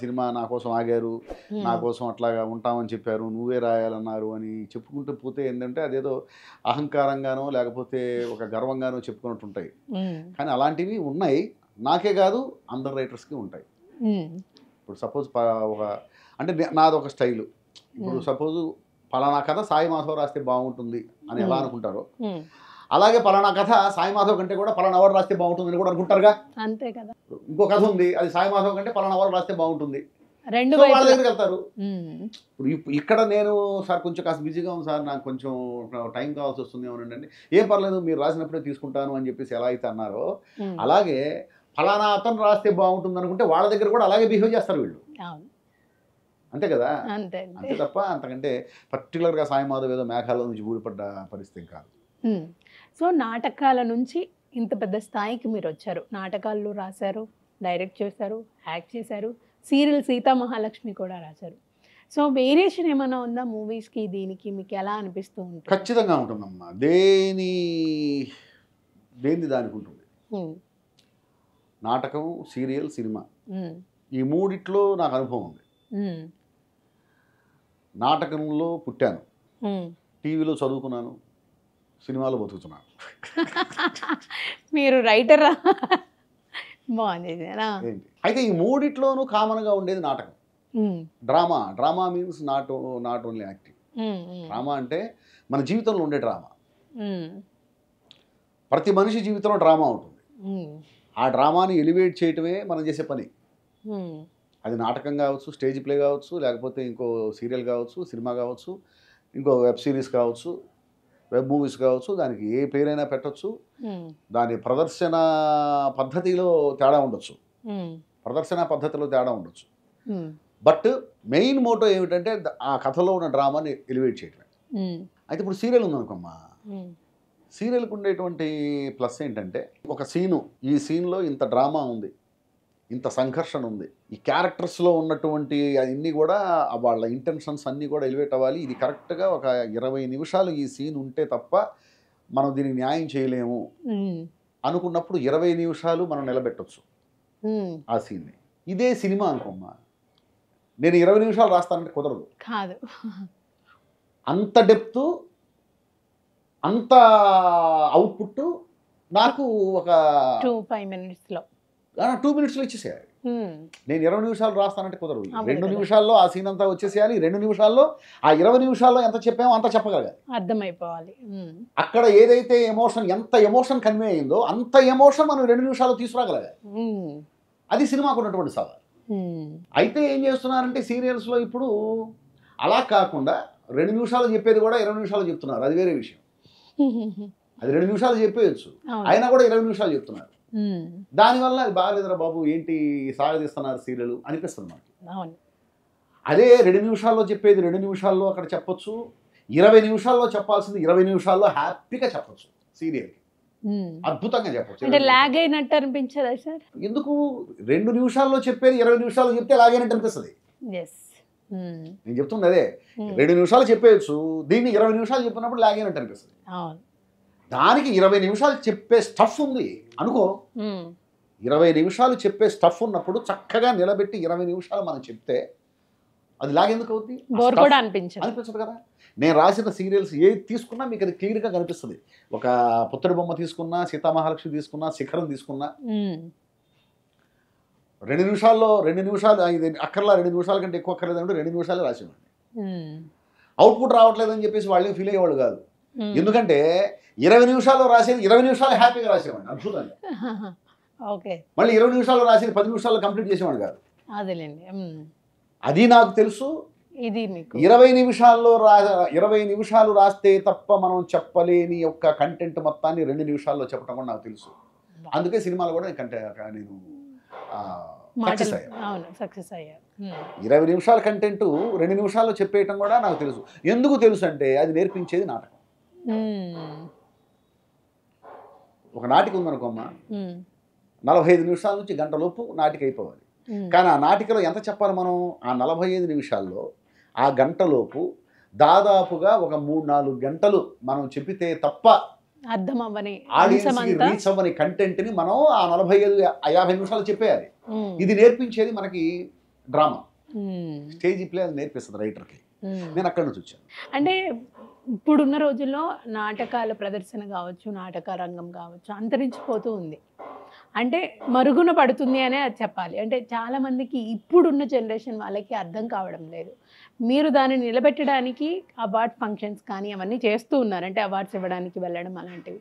A: సినిమా నా కోసం ఆగారు, నా కోసం అట్లాగా ఉంటామని చెప్పారు, నువ్వే రాయాలన్నారు అని చెప్పుకుంటూ పోతే ఏంటంటే అదేదో అహంకారంగానో లేకపోతే ఒక గర్వంగానో చెప్పుకున్నట్టు ఉంటాయి. కానీ అలాంటివి ఉన్నాయి, నాకే కాదు అందరు రైటర్స్కి ఉంటాయి. ఇప్పుడు సపోజ్ ఒక అంటే నాది ఒక స్టైలు, ఇప్పుడు సపోజ్ పలానా కథ సాయి మాధవ్ రాస్తే బాగుంటుంది అని ఎలా అనుకుంటారో అలాగే పలానా కథ సాయి మాధవ్ కంటే కూడా పలానా ఎవరు రాస్తే బాగుంటుంది అని కూడా అనుకుంటారుగా.
B: అంతే కదా.
A: ఇంకో కథ ఉంది, అది సాయి మాధవ్ కంటే పలానా ఎవరు రాస్తే బాగుంటుంది,
B: రెండు
A: వాళ్ళ దగ్గరికి వెళ్తారు. ఇప్పుడు ఇక్కడ నేను సార్ కొంచెం కాస్త బిజీగా ఉంది సార్, నాకు కొంచెం టైం కావాల్సి వస్తుంది ఏమనండి, ఏం పర్లేదు మీరు రాసినప్పుడే తీసుకుంటాను అని చెప్పేసి ఎలా అయితే అన్నారో అలాగే ఫలానా అతను రాస్తే బాగుంటుంది అనుకుంటే వాళ్ళ దగ్గర కూడా అలాగే బిహేవ్ చేస్తారు వీళ్ళు. అంతే కదా. అంతే తప్ప అంతకంటే పర్టికులర్గా సాయి మాధవ్ ఏదో మేఘాల నుంచి ఊడిపడ్డ పరిస్థితి కాదు.
B: సో నాటకాల నుంచి ఇంత పెద్ద స్థాయికి మీరు వచ్చారు, నాటకాల్లో రాశారు, డైరెక్ట్ చేశారు, యాక్ట్ చేశారు, సీరియల్ సీతా మహాలక్ష్మి కూడా రాశారు. సో వేరియేషన్ ఏమైనా ఉందా మూవీస్కి దీనికి, మీకు ఎలా అనిపిస్తూ ఉంటుంది?
A: ఖచ్చితంగా ఉంటుందమ్మా, దేని దానికి ఉంటుంది. నాటకం, సీరియల్, సినిమా ఈ మూడిట్లో నాకు అనుభవం ఉంది. నాటకంలో పుట్టాను, టీవీలో చదువుకున్నాను, సినిమాలో బతుకుతున్నాను.
B: మీరు రైటరా? బాగుంది.
A: అయితే ఈ మూడిట్లోనూ కామన్గా ఉండేది నాటకం. Drama means not only acting. Drama అంటే మన జీవితంలో ఉండే డ్రామా. ప్రతి మనిషి జీవితంలో డ్రామా ఉంటుంది. ఆ డ్రామాని ఎలివేట్ చేయటమే మనం చేసే పని. అది నాటకం కావచ్చు, స్టేజ్ ప్లే కావచ్చు, లేకపోతే ఇంకో సీరియల్ కావచ్చు, సినిమా కావచ్చు, ఇంకో వెబ్ సిరీస్ కావచ్చు, వెబ్ మూవీస్ కావచ్చు, దానికి ఏ పేరైనా పెట్టచ్చు. దాని ప్రదర్శన పద్ధతిలో తేడా ఉండొచ్చు. బట్ మెయిన్ మోటో ఏమిటంటే ఆ కథలో ఉన్న డ్రామాని ఎలివేట్ చేయటమే. అయితే ఇప్పుడు సీరియల్ ఉందనుకోమ్మా, సీరియల్కి ఉండేటువంటి ప్లస్ ఏంటంటే ఒక సీను, ఈ సీన్లో ఇంత డ్రామా ఉంది, ఇంత సంఘర్షణ ఉంది, ఈ క్యారెక్టర్స్లో ఉన్నటువంటి అన్నీ కూడా వాళ్ళ ఇంటెన్షన్స్ అన్నీ కూడా ఎలివేట్ అవ్వాలి. ఇది కరెక్ట్గా ఒక 20 నిమిషాలు ఈ సీన్ ఉంటే తప్ప మనం దీనికి న్యాయం చేయలేము అనుకున్నప్పుడు 20 నిమిషాలు మనం నిలబెట్టవచ్చు ఆ సీన్ని. ఇదే సినిమా అనుకోమ్మా, నేను 20 నిమిషాలు రాస్తానంటే కుదరదు.
B: కాదు,
A: అంత డెప్త్, అంత అవుట్పుట్ నాకు ఒక
B: 2-5 మినిట్స్లో
A: 2 మినిట్స్లో ఇచ్చేసేయాలి. నేను 20 నిమిషాలు రాస్తానంటే కుదరదు. 2 నిమిషాల్లో ఆ సీన్ అంతా వచ్చేసేయాలి. 2 నిమిషాల్లో ఆ 20 నిమిషాల్లో ఎంత చెప్పామో అంత చెప్పగలగాలి,
B: అర్థమైపోవాలి. అక్కడ
A: ఏదైతే ఎంత ఎమోషన్ కన్వే అయిందో అంత ఎమోషన్ మనం 2 నిమిషాల్లో తీసుకురాగలగాలి. అది సినిమాకు ఉన్నటువంటి సవాల్. అయితే ఏం చేస్తున్నారంటే సీరియల్స్లో ఇప్పుడు అలా కాకుండా 2 నిమిషాలు చెప్పేది కూడా 20 నిమిషాలు చెప్తున్నారు. అది వేరే విషయం. అది 2 నిమిషాలు చెప్పేయచ్చు, అయినా కూడా 20 నిమిషాలు చెప్తున్నారు. దానివల్ల అది బాగాలేదురా బాబు, ఏంటి సాగదీస్తున్నారు సీరియల్ అనిపిస్తుంది మనకి. అదే 2 నిమిషాల్లో చెప్పేది 2 నిమిషాల్లో అక్కడ చెప్పొచ్చు, 20 నిమిషాల్లో చెప్పాల్సింది 20 నిమిషాల్లో హ్యాపీగా చెప్పొచ్చు. సీరియల్కి అద్భుతంగా చెప్పొచ్చు.
B: అంటే లాగ్ అయినట్టు అనిపించదా సార్?
A: ఎందుకు 2 నిమిషాల్లో చెప్పేది 20 నిమిషాల్లో చెప్తే లాగ్ అయినట్టు అనిపిస్తుంది. నేను చెప్తుంది అదే, 2 నిమిషాలు చెప్పేయచ్చు, దీన్ని 20 నిమిషాలు చెప్పినప్పుడు లాగ్ అయినట్టు అనిపిస్తుంది. దానికి 20 నిమిషాలు చెప్పే స్టఫ్ ఉంది అనుకో, 20 నిమిషాలు చెప్పే స్టఫ్ ఉన్నప్పుడు చక్కగా నిలబెట్టి 20 నిమిషాలు మనం చెప్తే అది లాగెందుకు అవుతుంది? అనిపించదు కదా. నేను రాసిన సీరియల్స్ ఏది తీసుకున్నా మీకు అది క్లియర్గా కనిపిస్తుంది. ఒక పుత్తడి బొమ్మ తీసుకున్నా, సీతామహాలక్ష్మి తీసుకున్నా, శిఖరం తీసుకున్నా, 2 నిమిషాలు ఇది అక్కర్లా, 2 నిమిషాల కంటే ఎక్కువ అక్కర్లేదు అంటే 2 నిమిషాలే రాసేవాడిని. అవుట్పుట్ రావట్లేదని చెప్పేసి వాళ్ళే ఫీల్ అయ్యేవాళ్ళు కాదు. ఎందుకంటే 20 నిమిషాల్లో రాసేది 20 నిమిషాలు హ్యాపీగా రాసేవాడిని అద్భుతంగా. మళ్ళీ 20 నిమిషాల్లో రాసేది 10 నిమిషాల్లో కంప్లీట్ చేసేవాడు కాదు. అది నాకు తెలుసు. 20 నిమిషాలు రాస్తే తప్ప మనం చెప్పలేని యొక్క కంటెంట్ మొత్తాన్ని 2 నిమిషాల్లో చెప్పడం కూడా నాకు తెలుసు. అందుకే సినిమాలు కూడా నేను సక్సెస్
B: మాటలు
A: అయ్యాను.
B: అవును సక్సెస్ అయ్యారు.
A: 20 నిమిషాల కంటెంట్ 2 నిమిషాల్లో చెప్పేయటం కూడా నాకు తెలుసు. ఎందుకు తెలుసు అంటే అది నేర్పించేది నాటకం. ఒక నాటిక ఉందనుకోమ్మా, 45 నిమిషాల నుంచి గంట లోపు నాటిక అయిపోవాలి. కానీ ఆ నాటికలో ఎంత చెప్పాలి మనం? ఆ 45 నిమిషాల్లో ఆ గంటలోపు దాదాపుగా ఒక 3-4 గంటలు మనం చెప్పితే తప్ప
B: అర్థం అవ్వని
A: ఆడియన్స్కి రీచ్ అవ్వని కంటెంట్ని మనం ఆ 45-50 నిమిషాలు చెప్పేయాలి. ఇది నేర్పించేది మనకి డ్రామా, స్టేజ్ ప్లే అది నేర్పిస్తుంది రైటర్కి. నేను అక్కడి నుంచి వచ్చాను.
B: అంటే ఇప్పుడున్న రోజుల్లో నాటకాల ప్రదర్శన కావచ్చు, నాటక రంగం కావచ్చు అంతరించిపోతూ ఉంది. అంటే మరుగున పడుతుంది అనే అది చెప్పాలి. అంటే చాలామందికి ఇప్పుడున్న జనరేషన్ వాళ్ళకి అర్థం కావడం లేదు. మీరు దాన్ని నిలబెట్టడానికి అవార్డ్ ఫంక్షన్స్ కానీ అవన్నీ చేస్తూ ఉన్నారు. అంటే అవార్డ్స్ ఇవ్వడానికి వెళ్ళడం అలాంటివి.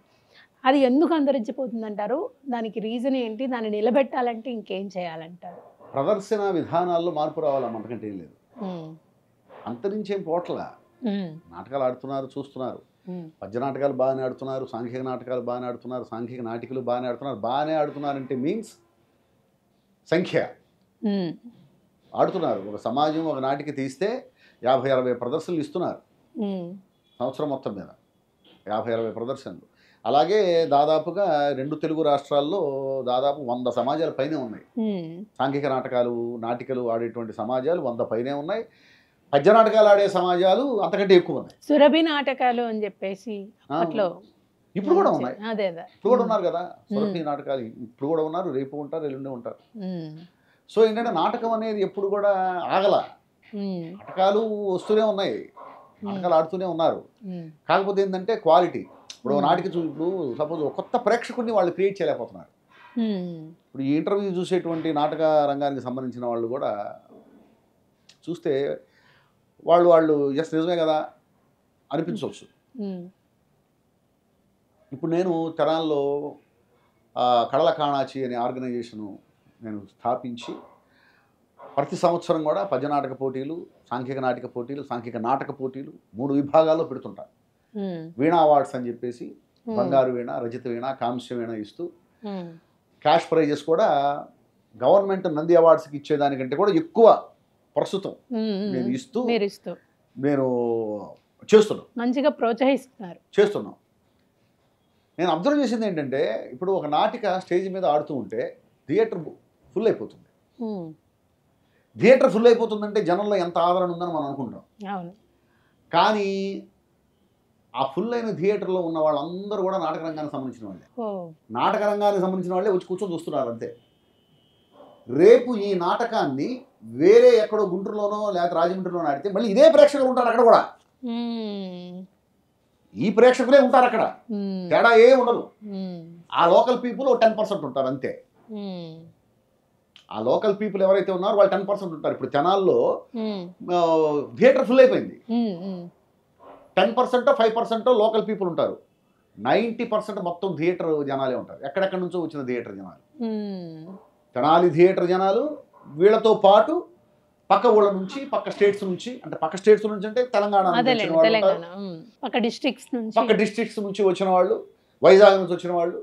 B: అది ఎందుకు అంతరించిపోతుందంటారు? దానికి రీజన్ ఏంటి? దాన్ని నిలబెట్టాలంటే ఇంకేం చేయాలంటారు?
A: ప్రదర్శన విధానాల్లో మార్పు రావాలమ్మ, అంతకంటే ఏం లేదు. అంతరించేం పోట్ల. నాటకాలు ఆడుతున్నారు, చూస్తున్నారు. పద్య నాటకాలు బాగానే ఆడుతున్నారు, సాంఘిక నాటకాలు బాగానే ఆడుతున్నారు, సాంఘిక నాటికలు బాగానే ఆడుతున్నారు. బాగానే ఆడుతున్నారంటే మీన్స్ సంఖ్య ఆడుతున్నారు. ఒక సమాజం ఒక నాటిక తీస్తే 50-60 ప్రదర్శనలు ఇస్తున్నారు సంవత్సరం మొత్తం మీద. 50-60 ప్రదర్శనలు. అలాగే దాదాపుగా 2 తెలుగు రాష్ట్రాల్లో దాదాపు 100 సమాజాల పైనే ఉన్నాయి. సాంఘిక నాటకాలు, నాటికలు ఆడేటువంటి సమాజాలు 100 పైనే ఉన్నాయి. పద్య నాటకాలు ఆడే సమాజాలు అంతకంటే ఎక్కువ ఉన్నాయి.
B: సురభి నాటకాలు అని చెప్పేసి అట్లా
A: ఇప్పుడు కూడా ఉన్నాయి.
B: అదే
A: ఇప్పుడు కూడా ఉన్నారు కదా సురభి నాటకాలు. ఇప్పుడు కూడా ఉన్నారు, రేపు ఉంటారు, ఎల్లుండే ఉంటారు. సో ఏంటంటే నాటకం అనేది ఎప్పుడు కూడా ఆగల. నాటకాలు వస్తూనే ఉన్నాయి, నాటకాలు ఆడుతూనే ఉన్నారు. కాకపోతే ఏంటంటే క్వాలిటీ. ఇప్పుడు నాటిక ఇప్పుడు సపోజ్ ఒక కొత్త ప్రేక్షకుడిని వాళ్ళు క్రియేట్ చేయలేకపోతున్నారు. ఇప్పుడు ఈ ఇంటర్వ్యూ చూసేటువంటి నాటక రంగానికి సంబంధించిన వాళ్ళు కూడా చూస్తే వాళ్ళు జస్ట్ నిజమే కదా అనిపించవచ్చు. ఇప్పుడు నేను తెనాల్లో కడల కాణాచి అనే ఆర్గనైజేషను నేను స్థాపించి ప్రతి సంవత్సరం కూడా పద్య నాటక పోటీలు, సాంఘిక నాటక పోటీలు, సాంఘిక నాటక పోటీలు 3 విభాగాల్లో పెడుతుంటా. వీణా అవార్డ్స్ అని చెప్పేసి బంగారు వీణ, రజిత వీణ, కాంస్య వీణ ఇస్తూ క్యాష్ ప్రైజెస్ కూడా గవర్నమెంట్ నంది అవార్డ్స్కి ఇచ్చేదానికంటే కూడా ఎక్కువ ప్రస్తుతం నేను ఇస్తూ నేను చేస్తున్నాను.
B: మంచిగా
A: చేస్తున్నాం. నేను అబ్జర్వ్ చేసింది ఏంటంటే ఇప్పుడు ఒక నాటిక స్టేజ్ మీద ఆడుతూ ఉంటే థియేటర్ ఫుల్ అయిపోతుంది. థియేటర్ ఫుల్ అయిపోతుందంటే జనంలో ఎంత ఆదరణ ఉందని మనం అనుకుంటాం. కానీ ఆ ఫుల్ అయిన థియేటర్లో ఉన్న వాళ్ళందరూ కూడా నాటక రంగానికి సంబంధించిన వాళ్ళే. నాటక రంగానికి సంబంధించిన వాళ్ళే వచ్చి కూర్చొని చూస్తున్నారు అంతే. రేపు ఈ నాటకాన్ని వేరే ఎక్కడో గుంటూరులోనో లేకపోతే రాజమండ్రిలోనో ఆడితే మళ్ళీ ఇదే ప్రేక్షకులు ఉంటారు అక్కడ కూడా. ఈ ప్రేక్షకులే ఉంటారు అక్కడ, తేడా ఏ ఉండదు. ఆ లోకల్ పీపుల్ 10% ఉంటారు అంతే. ఆ లోకల్ పీపుల్ ఎవరైతే ఉన్నారో వాళ్ళు 10% ఉంటారు. ఇప్పుడు తెనాల్లో థియేటర్ ఫుల్ అయిపోయింది. 10% 5% లోకల్ పీపుల్ ఉంటారు. 90% మొత్తం థియేటర్ జనాలే ఉంటారు. ఎక్కడెక్కడి నుంచో వచ్చిన థియేటర్ జనాలు, తెనాలి థియేటర్ జనాలు, వీళ్ళతో పాటు పక్క ఊళ్ళ నుంచి, పక్క స్టేట్స్ నుంచి, అంటే పక్క స్టేట్స్ నుంచి అంటే తెలంగాణ పక్క డిస్ట్రిక్ట్స్ నుంచి వచ్చిన వాళ్ళు, వైజాగ్ నుంచి వచ్చిన వాళ్ళు,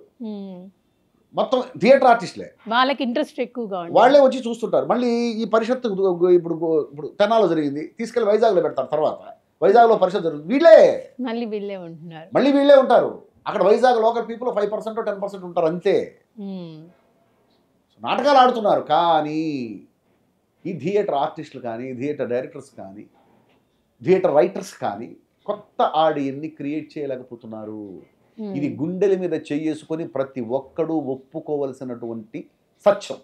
A: మొత్తం థియేటర్ ఆర్టిస్టులే.
B: వాళ్ళకి ఇంట్రెస్ట్ ఎక్కువగా
A: వాళ్ళే వచ్చి చూస్తుంటారు. మళ్ళీ ఈ పరిషత్తు ఇప్పుడు తెనాల్లో జరిగింది, తీసుకెళ్ళి వైజాగ్లో పెడతారు. తర్వాత వైజాగ్లో పరిషత్ జరుగుతుంది, మళ్ళీ వీళ్ళే ఉంటారు. అక్కడ వైజాగ్ లోకల్ పీపుల్ 5% 10% ఉంటారు అంతే. నాటకాలు ఆడుతున్నారు. కానీ ఈ థియేటర్ ఆర్టిస్టులు కానీ, థియేటర్ డైరెక్టర్స్ కానీ, థియేటర్ రైటర్స్ కానీ కొత్త ఆడియన్ని క్రియేట్ చేయలేకపోతున్నారు. ఇది గుండెల మీద చేసుకొని ప్రతి ఒక్కడు ఒప్పుకోవలసినటువంటి సత్యం.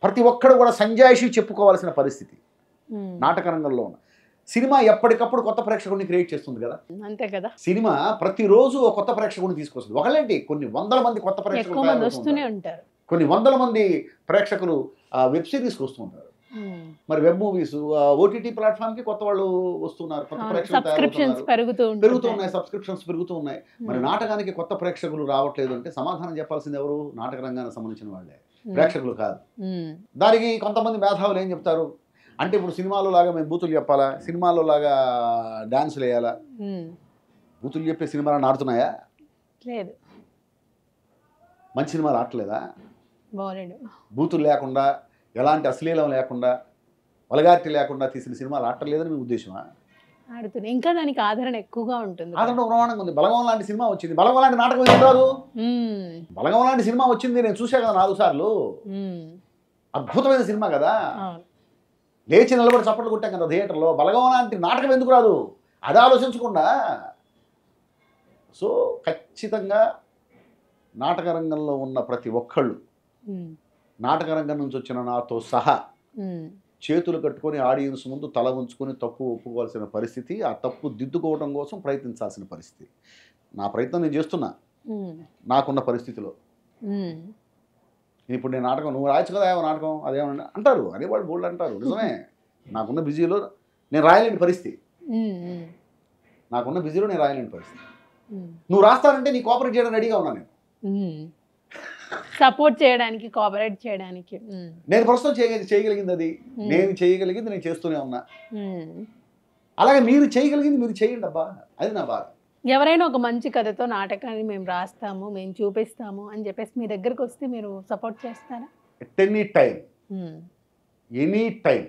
A: ప్రతి ఒక్కడు కూడా సంజాయిషి చెప్పుకోవాల్సిన పరిస్థితి నాటక రంగంలో ఉన్న. సినిమా ఎప్పటికప్పుడు కొత్త ప్రేక్షకుడిని క్రియేట్ చేస్తుంది కదా, అంతే కదా. సినిమా ప్రతిరోజు ఒక కొత్త ప్రేక్షకుడిని తీసుకొస్తుంది. ఒకళ్ళేంటి కొన్ని వందల మంది కొత్త ప్రేక్షకులు వస్తూనే ఉంటారు. కొన్ని వందల మంది ప్రేక్షకులు వెబ్ సిరీస్కి వస్తుంటారు. మరి వెబ్ మూవీస్, ఓటీటీ ప్లాట్ఫామ్కి కొత్త వాళ్ళు వస్తున్నారు, కొత్త ప్రేక్షకులు పెరుగుతూ ఉన్నాయి, సబ్స్క్రిప్షన్స్ పెరుగుతూ ఉన్నాయి. మరి నాటకానికి కొత్త ప్రేక్షకులు రావట్లేదు అంటే సమాధానం చెప్పాల్సింది ఎవరు? నాటక రంగానికి సంబంధించిన వాళ్ళే, ప్రేక్షకులు కాదు. దానికి కొంతమంది మేధావులు ఏం చెప్తారు అంటే, ఇప్పుడు సినిమాలో లాగా మేము బూతులు చెప్పాలా, సినిమాలో లాగా డాన్సులు వేయాలా? బూతులు చెప్పే సినిమాలను ఆడుతున్నాయా? లేదు. మంచి సినిమాలు ఆడలేదా?
B: బాగున్నాడు.
A: బూతులు లేకుండా, ఎలాంటి అశ్లీలం లేకుండా, వల్గారిటీ లేకుండా తీసిన సినిమాలు ఆడలేదని మీ ఉద్దేశమా?
B: ఆడుతున్నాయి. ఇంకా దానికి ఆదరణ ఎక్కువగా ఉంటుంది.
A: ఆదరణ బ్రహ్మాండంగా ఉంది. బలగం లాంటి సినిమా వచ్చింది. బలగం లాంటి నాటకం ఏం రాదు. బలగం లాంటి సినిమా వచ్చింది, నేను చూసా కదా 4 సార్లు. అద్భుతమైన సినిమా కదా. లేచి నిలబడి చప్పట్లు కొట్టాం కదా థియేటర్లో. బలగం లాంటి నాటకం ఎందుకు రాదు? అది ఆలోచించకుండా. సో ఖచ్చితంగా నాటక రంగంలో ఉన్న ప్రతి ఒక్కళ్ళు, నాటక రంగం నుంచి వచ్చిన నాతో సహా, చేతులు కట్టుకొని ఆడియన్స్ ముందు తల ఉంచుకొని తప్పు ఒప్పుకోవాల్సిన పరిస్థితి, ఆ తప్పు దిద్దుకోవడం కోసం ప్రయత్నించాల్సిన పరిస్థితి. నా ప్రయత్నం నేను చేస్తున్నా నాకున్న పరిస్థితిలో. ఇప్పుడు నేను నాటకం, నువ్వు రాయచ్చు కదా నాటకం అదేమన్నా అంటారు, అనేవాళ్ళు బోల్డ్ అంటారు. నిజమే, నాకున్న బిజీలో నేను రాయలేని పరిస్థితి. నాకున్న బిజీలో నేను రాయలేని పరిస్థితి. నువ్వు రాస్తానంటే నీ కోఆపరేట్ చేయడానికి రెడీగా ఉన్నా నేను.
B: సపోర్ట్ చేయడానికి, కోఆపరేట్ చేయడానికి.
A: నేను ప్రస్తుతం చేయగలిగింది అది. నేను చేయగలిగింది నేను చేస్తూనే ఉన్నా. అలాగే మీరు చేయగలిగింది మీరు చేయండి అబ్బా, అది నా బాధ.
B: ఎవరైనా ఒక మంచి కథతో నాటకాన్ని మేము రాస్తాము, మేము చూపిస్తాము అని చెప్పేసి మీ దగ్గరకు వస్తే మీరు సపోర్ట్ చేస్తారా?
A: Any time.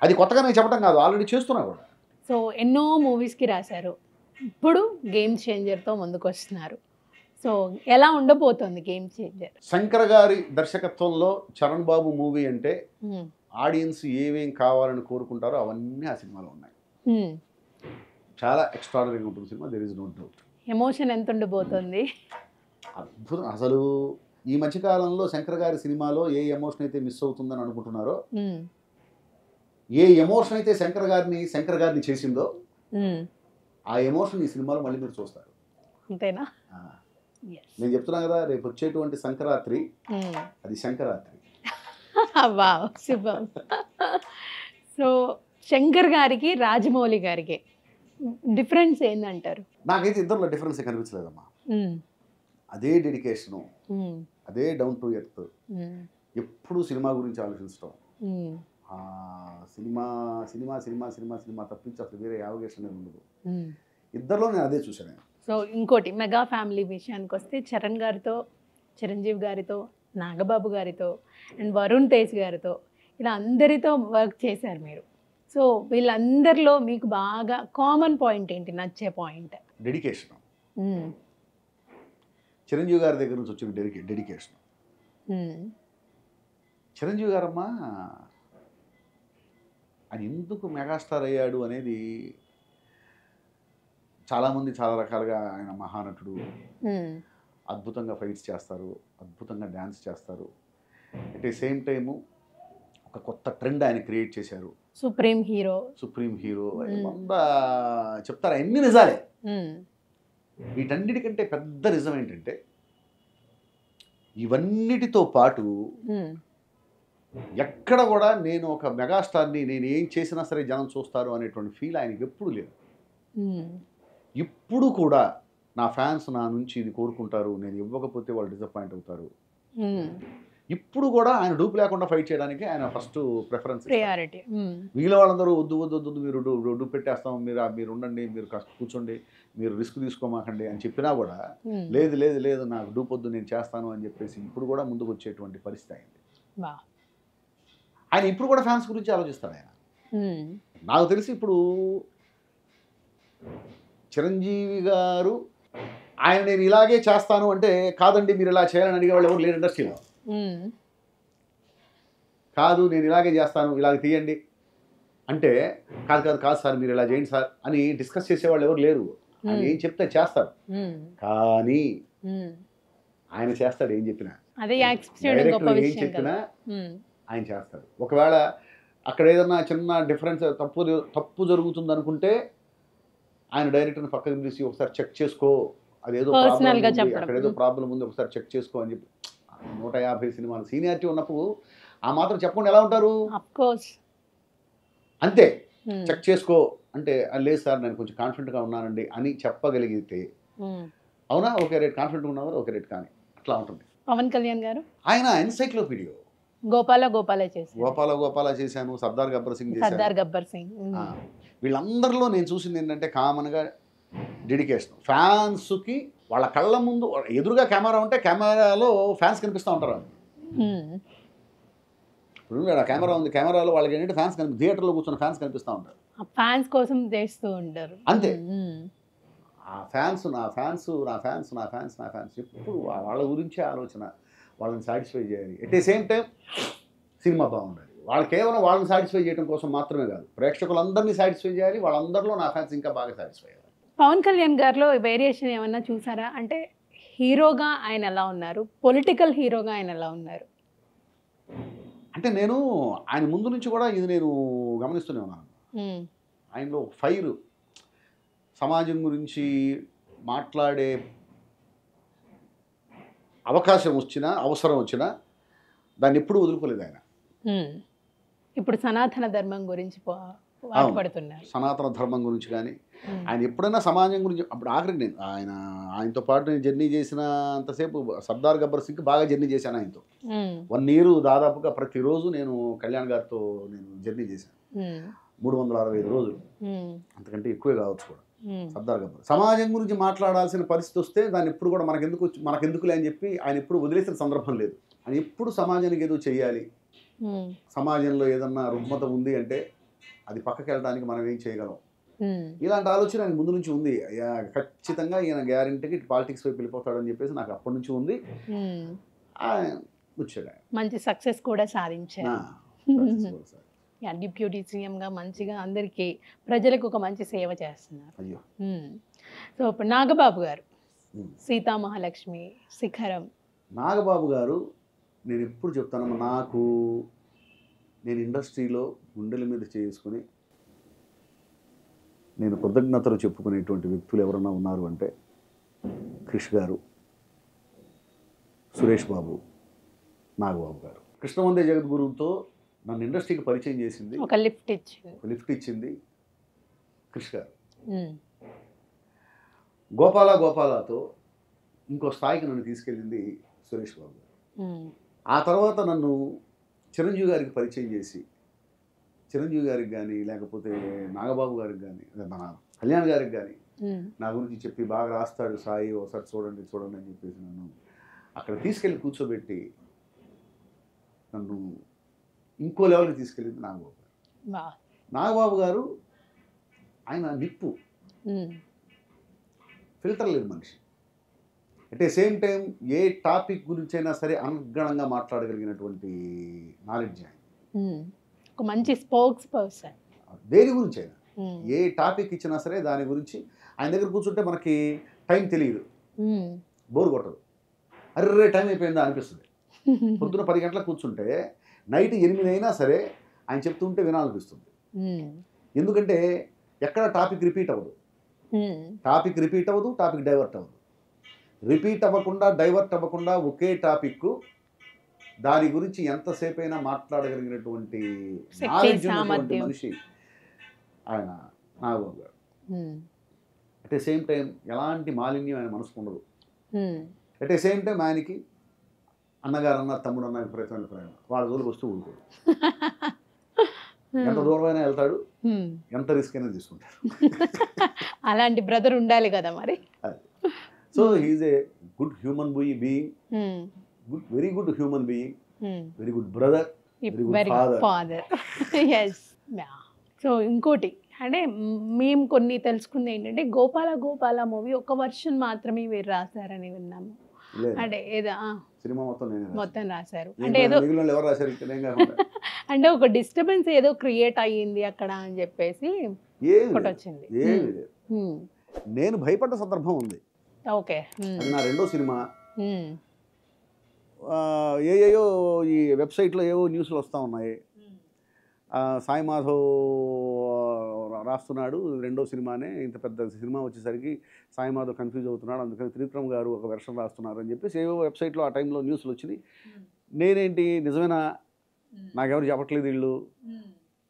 A: అది కొత్తగా నేను చెప్పడం కాదు, ఆల్రెడీ చేస్తున్నా కూడా.
B: సో ఎన్నో మూవీస్కి రాశారు, ఇప్పుడు గేమ్ చేంజర్తో ముందుకు వస్తున్నారు. సో ఎలా ఉండబోతోంది గేమ్ చేంజర్?
A: శంకర్ గారి దర్శకత్వంలో చరణ్ బాబు మూవీ అంటే ఆడియన్స్ ఏమేం కావాలని కోరుకుంటారో అవన్నీ ఆ సినిమాలో ఉన్నాయి. చాలా ఎక్స్ట్రాడనరీగా ఉంటుంది సినిమా, there is no doubt.
B: Emotion ఎంత ఉండబోతుంది?
A: అద్భుతం. అసలు ఈ మధ్యకాలంలో శంకర్ గారి సినిమాలో ఏ ఎమోషన్ అయితే మిస్ అవుతుందని అనుకుంటున్నారో, ఏ ఎమోషన్ అయితే శంకర్ గారిని చేసిందో ఆ ఎమోషన్ ఈ సినిమాలో మళ్ళీ మీరు చూస్తారు.
B: అంతేనా?
A: నేను చెప్తున్నా కదా, రేపు వచ్చేటువంటి సంక్రాంతి అది శంకరాత్రి.
B: సో శంకర్ గారికి రాజమౌళి గారికి డిఫరెన్స్ ఏందంటారు?
A: నాకైతే ఇద్దరిలో డిఫరెన్స్ కనిపించలేదమ్మా. అదే డెడికేషను, అదే డౌన్ టు ఎర్త్, ఎప్పుడు సినిమా గురించి ఆలోచించడం, cinema cinema cinema cinema cinema తప్పించి అసలు వేరే యావగేషన్ అనేది ఉండదు. ఇద్దరిలో నేను అదే చూసాను.
B: సో ఇంకోటి మెగా ఫ్యామిలీ విషయానికి వస్తే చరణ్ గారితో, చిరంజీవి గారితో, నాగబాబు గారితో అండ్ వరుణ్ తేజ్ గారితో ఇలా అందరితో వర్క్ చేశారు మీరు. సో వీళ్ళందరిలో మీకు బాగా కామన్ పాయింట్ ఏంటి, నచ్చే పాయింట్?
A: డెడికేషన్. చిరంజీవి గారి దగ్గర నుంచి వచ్చిన డెడికేషన్. చిరంజీవి గారమ్మా ఆయన ఎందుకు మెగాస్టార్ అయ్యాడు అనేది చాలామంది చాలా రకాలుగా, ఆయన మహానటుడు, అద్భుతంగా ఫైట్స్ చేస్తారు, అద్భుతంగా డ్యాన్స్ చేస్తారు, అట్ ది సేమ్ టైము ఒక కొత్త ట్రెండ్ ఆయన క్రియేట్ చేశారు. సుప్రీం హీరో చెప్తారు, అన్ని నిజాలే. వీటన్నిటికంటే పెద్ద నిజం ఏంటంటే, ఇవన్నిటితో పాటు ఎక్కడ కూడా నేను ఒక మెగాస్టార్ని, నేను ఏం చేసినా సరే జనం చూస్తారు అనేటువంటి ఫీల్ ఆయనకి ఎప్పుడు లేదు. ఇప్పుడు కూడా నా ఫ్యాన్స్ నా నుంచి ఇది కోరుకుంటారు, నేను ఇవ్వకపోతే వాళ్ళు డిసప్పాయింట్ అవుతారు. ఇప్పుడు కూడా ఆయన డూప్ లేకుండా ఫైట్ చేయడానికి ఆయన ఫస్ట్ ప్రిఫరెన్స్,
B: ప్రయారిటీ.
A: మిగిలిన వాళ్ళందరూ వద్దు వద్దు వద్దు, మీరు డూప్ పెట్టేస్తాం, మీరు ఉండండి, మీరు కూర్చోండి, మీరు రిస్క్ తీసుకోమాకండి అని చెప్పినా కూడా లేదు లేదు లేదు నాకు డూప్ వద్దు, నేను చేస్తాను అని చెప్పేసి ఇప్పుడు కూడా ముందుకు వచ్చేటువంటి పరిస్థితి అయింది. ఆయన ఇప్పుడు కూడా ఫ్యాన్స్ గురించి ఆలోచిస్తాడు ఆయన. నాకు తెలిసి ఇప్పుడు చిరంజీవి గారు ఆయన నేను ఇలాగే చేస్తాను అంటే, కాదండి మీరు ఇలా చేయాలని అడిగేవాళ్ళు ఎవరు లేరు ఇండస్ట్రీలో. కాదు నేను ఇలాగే చేస్తాను, ఇలాగ తీయండి అంటే, కాదు కాదు కాదు సార్ మీరు ఇలా చేయండి సార్ అని డిస్కస్ చేసేవాళ్ళు ఎవరు లేరు. ఆయన ఏం చెప్తే చేస్తారు, కానీ ఆయన చేస్తాడు ఏం చెప్పినా, డైరెక్టర్ ఏం చెప్పినా ఆయన చేస్తాడు. ఒకవేళ అక్కడ ఏదన్నా చిన్న డిఫరెన్స్ తప్పు జరుగుతుంది అనుకుంటే ఆయన డైరెక్టర్ని పక్కకి పిలిచి ఒకసారి చెక్ చేసుకో, అదేదో అక్కడ ఏదో ప్రాబ్లం ఉంది ఒకసారి చెక్ చేసుకో అని చెప్పి. 150 సినిమాలు సీనియారిటీ ఉన్నప్పుడు ఆ మాత్రం చెప్పకుండా ఎలా ఉంటారు? అంతే, చెక్ చేసుకో అంటే లేదు సార్ నేను కొంచెం కాన్ఫిడెంట్గా ఉన్నానండి అని చెప్పగలిగితే, అవునా ఓకే రేట్ కాన్ఫిడెంట్గా ఉన్నావు ఓకే రేట్, కానీ అట్లా ఉంటుంది.
B: పవన్ కళ్యాణ్ గారు
A: ఆయన ఎన్సైక్లోపీడియో,
B: గోపాల
A: చేశాను, సర్దార్ గబ్బర్ సింగ్ వీళ్ళందరిలో నేను చూసింది ఏంటంటే కామన్గా డెడికేషన్. ఫ్యాన్స్కి వాళ్ళ కళ్ళ ముందు ఎదురుగా కెమెరా ఉంటే కెమెరాలో ఫ్యాన్స్ కనిపిస్తూ ఉంటారు. ఇప్పుడు ఆ కెమెరా ఉంది, కెమెరాలో వాళ్ళకి ఏంటంటే ఫ్యాన్స్ థియేటర్లో కూర్చున్న ఫ్యాన్స్ కనిపిస్తూ ఉంటారు.
B: ఫ్యాన్స్ కోసం చేస్తూ ఉంటారు
A: అంతే. ఆ ఫ్యాన్స్ నా ఫ్యాన్స్ నా ఫ్యాన్స్ నా ఫ్యాన్స్ నా ఫ్యాన్స్ ఎప్పుడు వాళ్ళ గురించే ఆలోచన, వాళ్ళని సాటిస్ఫై చేయాలి. At the same time cinema బాగుండాలి. వాళ్ళు కేవలం వాళ్ళని సాటిస్ఫై చేయడం కోసం మాత్రమే కాదు, ప్రేక్షకులందరినీ సాటిస్ఫై చేయాలి. వాళ్ళందరిలో నా ఫ్యాన్స్ ఇంకా బాగా సాటిస్ఫై అయ్యాలి.
B: పవన్ కళ్యాణ్ గారిలో వేరియేషన్ ఏమన్నా చూసారా? అంటే హీరోగా ఆయన ఎలా ఉన్నారు, పొలిటికల్ హీరోగా ఆయన ఎలా ఉన్నారు?
A: అంటే నేను ఆయన ముందు నుంచి కూడా ఇది నేను గమనిస్తూనే ఉన్నాను. ఆయనలో ఫైర్, సమాజం గురించి మాట్లాడే అవకాశం వచ్చినా, అవసరం వచ్చినా దాన్ని ఎప్పుడూ వదులుకోలేదు ఆయన.
B: ఇప్పుడు సనాతన ధర్మం గురించి పడుతున్నారు.
A: సనాతన ధర్మం గురించి కానీ ఆయన ఎప్పుడైనా సమాజం గురించి, అప్పుడు ఆఖరికి నేను ఆయనతో పాటు నేను జర్నీ చేసిన అంతసేపు సర్దార్ గబ్బర్ సింగ్ బాగా జర్నీ చేశాను ఆయనతో. 1 year దాదాపుగా ప్రతిరోజు నేను కళ్యాణ్ గారితో నేను జర్నీ చేశాను. 365 రోజులు, అంతకంటే ఎక్కువే కావచ్చు కూడా. సర్దార్ గబ్బర్ సమాజం గురించి మాట్లాడాల్సిన పరిస్థితి వస్తే దాన్ని ఎప్పుడు కూడా మనకెందుకులే అని చెప్పి ఆయన ఎప్పుడు వదిలేసిన సందర్భం లేదు. ఆయన ఎప్పుడు సమాజానికి ఏదో చెయ్యాలి, సమాజంలో ఏదన్నా రుగ్మత ఉంది అంటే అది పక్కకి వెళ్ళడానికి మనం ఏం చేయగలం, ఇలాంటి ఆలోచన ఆయన ముందు నుంచి ఉంది. ఖచ్చితంగా ఈయన గ్యారెంటీకి పాలిటిక్స్ వైపు వెళ్ళిపోతాడని చెప్పేసి నాకు అప్పటి నుంచి ఉంది. వచ్చాడు,
B: మంచి సక్సెస్ కూడా సాధించారు. డిప్యూటీ సీఎంగా మంచిగా అందరికీ ప్రజలకు ఒక మంచి సేవ చేస్తున్నారు.
A: అయ్యో.
B: సో ఇప్పుడు నాగబాబు గారు, సీతామహాలక్ష్మి, శిఖరం.
A: నాగబాబు గారు నేను ఎప్పుడు చెప్తాను, నేను ఇండస్ట్రీలో గుండెల మీద చేసుకుని నేను కృతజ్ఞతలు చెప్పుకునేటువంటి వ్యక్తులు ఎవరన్నా ఉన్నారు అంటే క్రిష్ గారు, సురేష్ బాబు, నాగబాబు గారు. కృష్ణవందే జగద్గురువుతో నన్ను ఇండస్ట్రీకి పరిచయం చేసింది,
B: ఒక
A: లిఫ్ట్ ఇచ్చింది క్రిష్ గారు. గోపాలతో ఇంకో స్థాయికి నన్ను తీసుకెళ్ళింది సురేష్ బాబు గారు. ఆ తర్వాత నన్ను చిరంజీవి గారికి పరిచయం చేసి, చిరంజీవి గారికి కానీ లేకపోతే నాగబాబు గారికి కానీ మన కళ్యాణ్ గారికి కానీ నా గురించి చెప్పి బాగా రాస్తాడు సాయి, ఒకసారి చూడండి అని చెప్పేసి నన్ను అక్కడ తీసుకెళ్ళి కూర్చోబెట్టి నన్ను ఇంకో లెవెల్కి తీసుకెళ్ళింది నాగబాబు గారు. నాగబాబు గారు ఆయన నిప్పు, ఫిల్టర్ లేదు మనిషి. At the same time A topic గురించి అయినా సరే అనుగణంగా మాట్లాడగలిగినటువంటి నాలెడ్జ్ ఆయన.
B: ఒక మంచి స్పోక్స్ పర్సన్.
A: దేని గురించి అయినా ఏ టాపిక్ ఇచ్చినా సరే దాని గురించి ఆయన దగ్గర కూర్చుంటే మనకి టైం తెలియదు, బోర్ కొట్టదు. అర్రే టైం అయిపోయిందా అనిపిస్తుంది. పొద్దున 10 గంటలకు కూర్చుంటే నైట్ 8 అయినా సరే ఆయన చెప్తుంటే వినాలనిపిస్తుంది. ఎందుకంటే ఎక్కడ టాపిక్ రిపీట్ అవ్వదు, టాపిక్ డైవర్ట్ అవ్వదు. రిపీట్ అవ్వకుండా, డైవర్ట్ అవ్వకుండా ఒకే టాపిక్, దాని గురించి ఎంతసేపు అయినా మాట్లాడగలిగినటువంటి నాలెడ్జ్ ఉన్నటువంటి మనిషి ఆయన నాగబాబు గారు. అట్ ద సేమ్ టైం ఎలాంటి మాలిన్యం ఆయన మనసుకు ఉండదు. అట్ ద సేమ్ టైం ఆయనకి అన్నగారన్న తమ్ముడు అన్న విపరీతమైన ప్రేమ. వాళ్ళ దూరకు వస్తూ ఊరుకోడు. ఎంత దూరమైనా వెళ్తాడు, ఎంత రిస్క్ అయినా తీసుకుంటాడు.
B: అలాంటి బ్రదర్ ఉండాలి కదా మరి.
A: So he's a good human being, very good human being, very good brother, very good father.
B: So ఇంకోటి అంటే మేము కొన్ని తెలుసుకుంది ఏంటంటే గోపాల మూవీ ఒక వర్షన్ మాత్రమే మీరు రాశారని విన్నాము. అంటే ఏదో
A: సినిమా
B: మొత్తం రాశారు అంటే ఏదో అంటే ఒక డిస్టర్బెన్స్ ఏదో క్రియేట్ అయ్యింది అక్కడ అని చెప్పేసి ఒకటి వచ్చింది.
A: నేను భయపడ్డ సందర్భం ఉంది.
B: ఓకే,
A: అది నా రెండో సినిమా. ఏయో ఈ వెబ్సైట్లో ఏవో న్యూస్లు వస్తూ ఉన్నాయి, సాయి మాధవ్ రాస్తున్నాడు రెండో సినిమానే, ఇంత పెద్ద సినిమా వచ్చేసరికి సాయి మాధవ్ కన్ఫ్యూజ్ అవుతున్నాడు, అందుకని త్రివిక్రమ్ గారు ఒక వెర్షన్ రాస్తున్నారు అని చెప్పేసి ఏవో వెబ్సైట్లో ఆ టైంలో న్యూస్లు వచ్చినాయి. నేనేంటి నిజమేనా, నాకెవరు చెప్పట్లేదు వీళ్ళు,